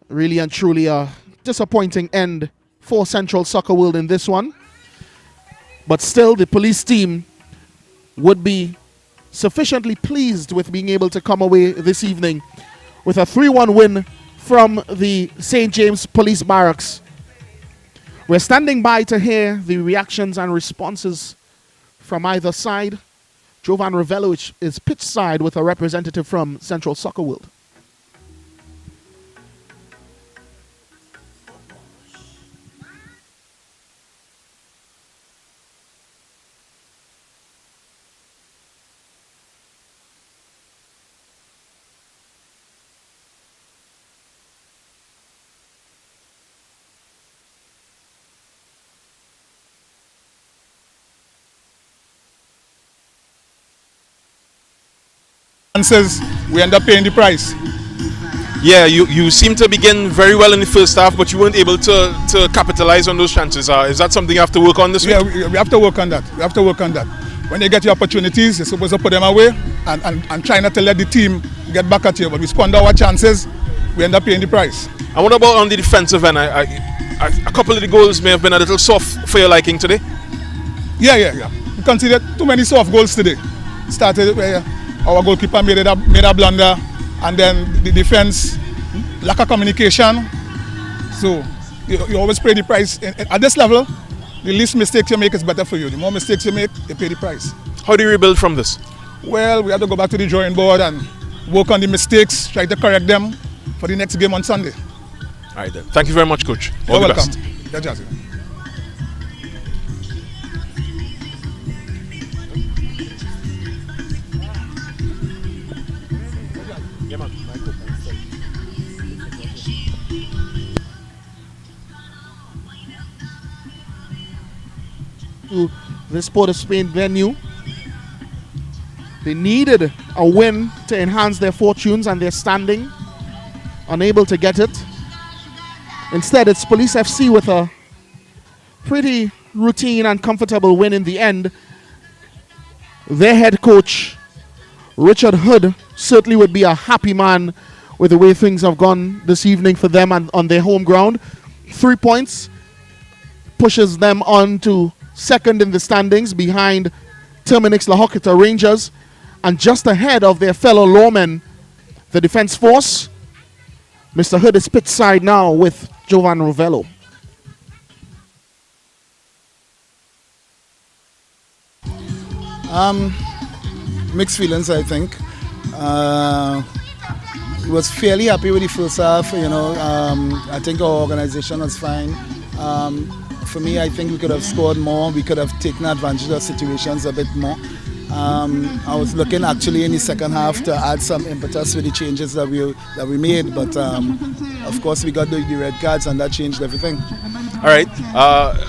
really and truly a disappointing end for Central Soccer World in this one. But still, the police team would be sufficiently pleased with being able to come away this evening with a 3-1 win from the St. James Police Barracks. We're standing by to hear the reactions and responses from either side. Jovan Ravello is pitch side with a representative from Central Soccer World. Says we end up paying the price. Yeah, you seem to begin very well in the first half, but you weren't able to capitalize on those chances. Is that something you have to work on this week? Yeah, we have to work on that. We have to work on that. When you get your opportunities, you're supposed to put them away and try not to let the team get back at you. But we squander our chances, we end up paying the price. And what about on the defensive end? A couple of the goals may have been a little soft for your liking today? Yeah. We considered too many soft goals today. Started where our goalkeeper made a blunder, and then the defense, lack of communication. So you always pay the price. At this level, the least mistakes you make is better for you. The more mistakes you make, you pay the price. How do you rebuild from this? Well, we have to go back to the drawing board and work on the mistakes, try to correct them for the next game on Sunday. All right, then. Thank you very much, Coach. All You're the welcome. best. Yeah, Jazzy. To the Sport of Spain venue. They needed a win to enhance their fortunes and their standing. Unable to get it. Instead, it's Police FC with a pretty routine and comfortable win in the end. Their head coach, Richard Hood, certainly would be a happy man with the way things have gone this evening for them and on their home ground. 3 points pushes them on to second in the standings behind Terminix La Hoquita Rangers and just ahead of their fellow lawmen, the Defence Force. Mr. Hood is pitch side now with Jovan Rovello. Mixed feelings, I think. Was fairly happy with the first half. I think our organization was fine. For me, I think we could have scored more. We could have taken advantage of situations a bit more. I was looking actually in the second half to add some impetus with the changes that we made, but of course we got the red cards and that changed everything. All right,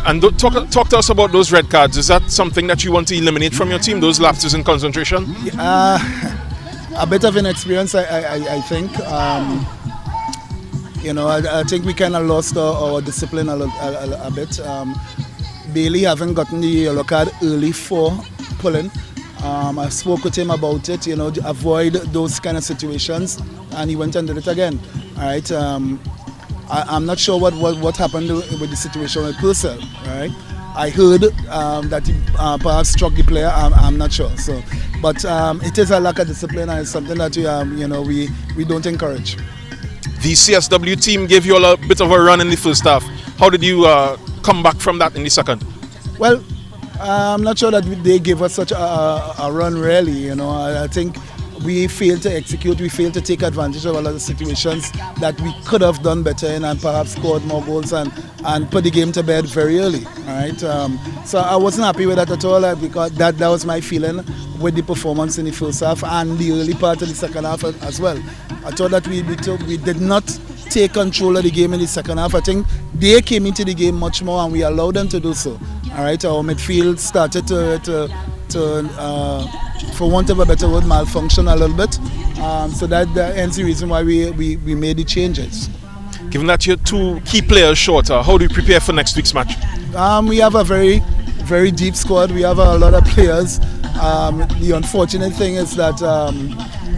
and talk to us about those red cards. Is that something that you want to eliminate from your team, those lapses in concentration? A bit of inexperience, I think. I think we kind of lost our discipline a bit. Bailey haven't gotten the yellow card early for pulling. I spoke with him about it, to avoid those kind of situations, and he went and did it again. All right. I'm not sure what happened with the situation with Purcell. All right. I heard that he perhaps struck the player. I'm not sure. So, but it is a lack of discipline, and it's something that we don't encourage. The CSW team gave you a bit of a run in the first half. How did you come back from that in the second? Well, I'm not sure that they gave us such a run, really. I think we failed to execute, we failed to take advantage of a lot of situations that we could have done better in and perhaps scored more goals and put the game to bed very early. All right. So I wasn't happy with that at all because that was my feeling with the performance in the first half and the early part of the second half as well. I thought that we did not take control of the game in the second half. I think they came into the game much more and we allowed them to do so. All right. Our midfield started to for want of a better word, malfunction a little bit. So that ends the reason why we made the changes. Given that you're two key players short, how do you prepare for next week's match? We have a very, very deep squad. We have a lot of players. The unfortunate thing is that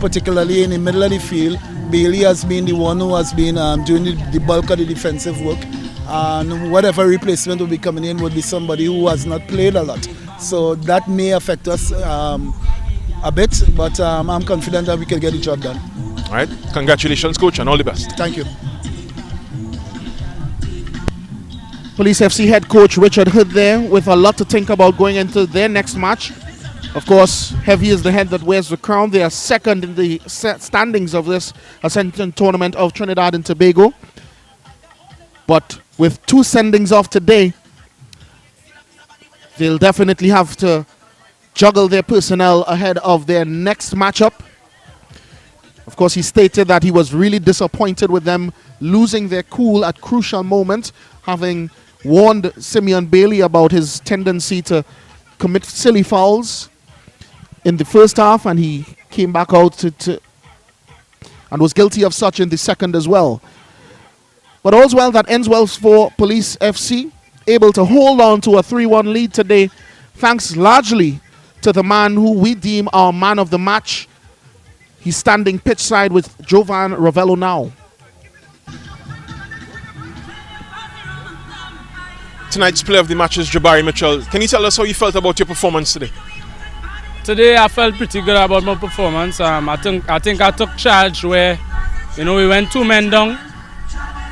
particularly in the middle of the field, Bailey has been the one who has been doing the bulk of the defensive work. And whatever replacement will be coming in would be somebody who has not played a lot. So that may affect us a bit, but I'm confident that we can get the job done. All right. Congratulations, coach, and all the best. Thank you. Police FC head coach Richard Hood there with a lot to think about going into their next match. Of course, heavy is the head that wears the crown. They are second in the standings of this Ascension tournament of Trinidad and Tobago. But with 2 sendings off today, they'll definitely have to juggle their personnel ahead of their next matchup. Of course, he stated that he was really disappointed with them losing their cool at crucial moments, having warned Simeon Bailey about his tendency to commit silly fouls in the first half, and he came back out and was guilty of such in the second as well. But all's well that ends well for Police FC, able to hold on to a 3-1 lead today, thanks largely to the man who we deem our man of the match. He's standing pitch side with Jovan Rovello now. Tonight's player of the match is Jabari Mitchell. Can you tell us how you felt about your performance today? Today I felt pretty good about my performance. I think I took charge where, we went 2 men down.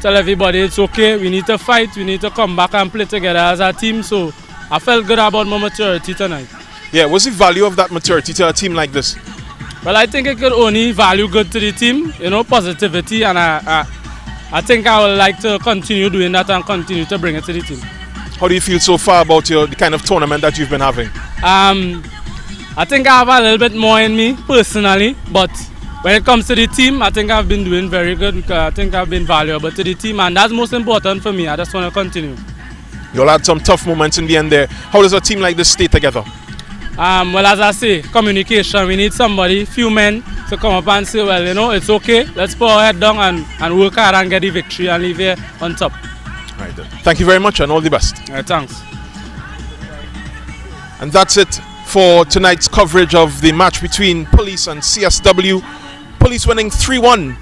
Tell everybody it's okay, we need to fight, we need to come back and play together as a team. So I felt good about my maturity tonight. Yeah, what's the value of that maturity to a team like this? Well, I think it could only value good to the team, positivity, and I think I would like to continue doing that and continue to bring it to the team. How do you feel so far about the kind of tournament that you've been having? I think I have a little bit more in me personally, but when it comes to the team, I think I've been doing very good because I think I've been valuable to the team, and that's most important for me. I just want to continue. You'll had some tough moments in the end there. How does a team like this stay together? Well, as I say, communication. We need somebody, few men, to come up and say, well, you know, it's okay. Let's put our head down and work hard and get the victory and leave here on top. All right, then. Thank you very much and all the best. All right, thanks. And that's it for tonight's coverage of the match between Police and CSW. Police winning 3-1.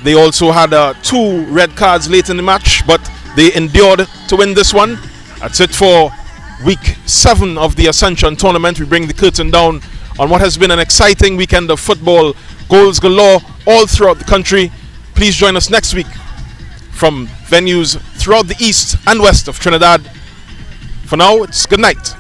They also had 2 red cards late in the match, but they endured to win this one. That's it for week 7 of the Ascension tournament. We bring the curtain down on what has been an exciting weekend of football. Goals galore all throughout the country. Please join us next week from venues throughout the east and west of Trinidad. For now, it's good night.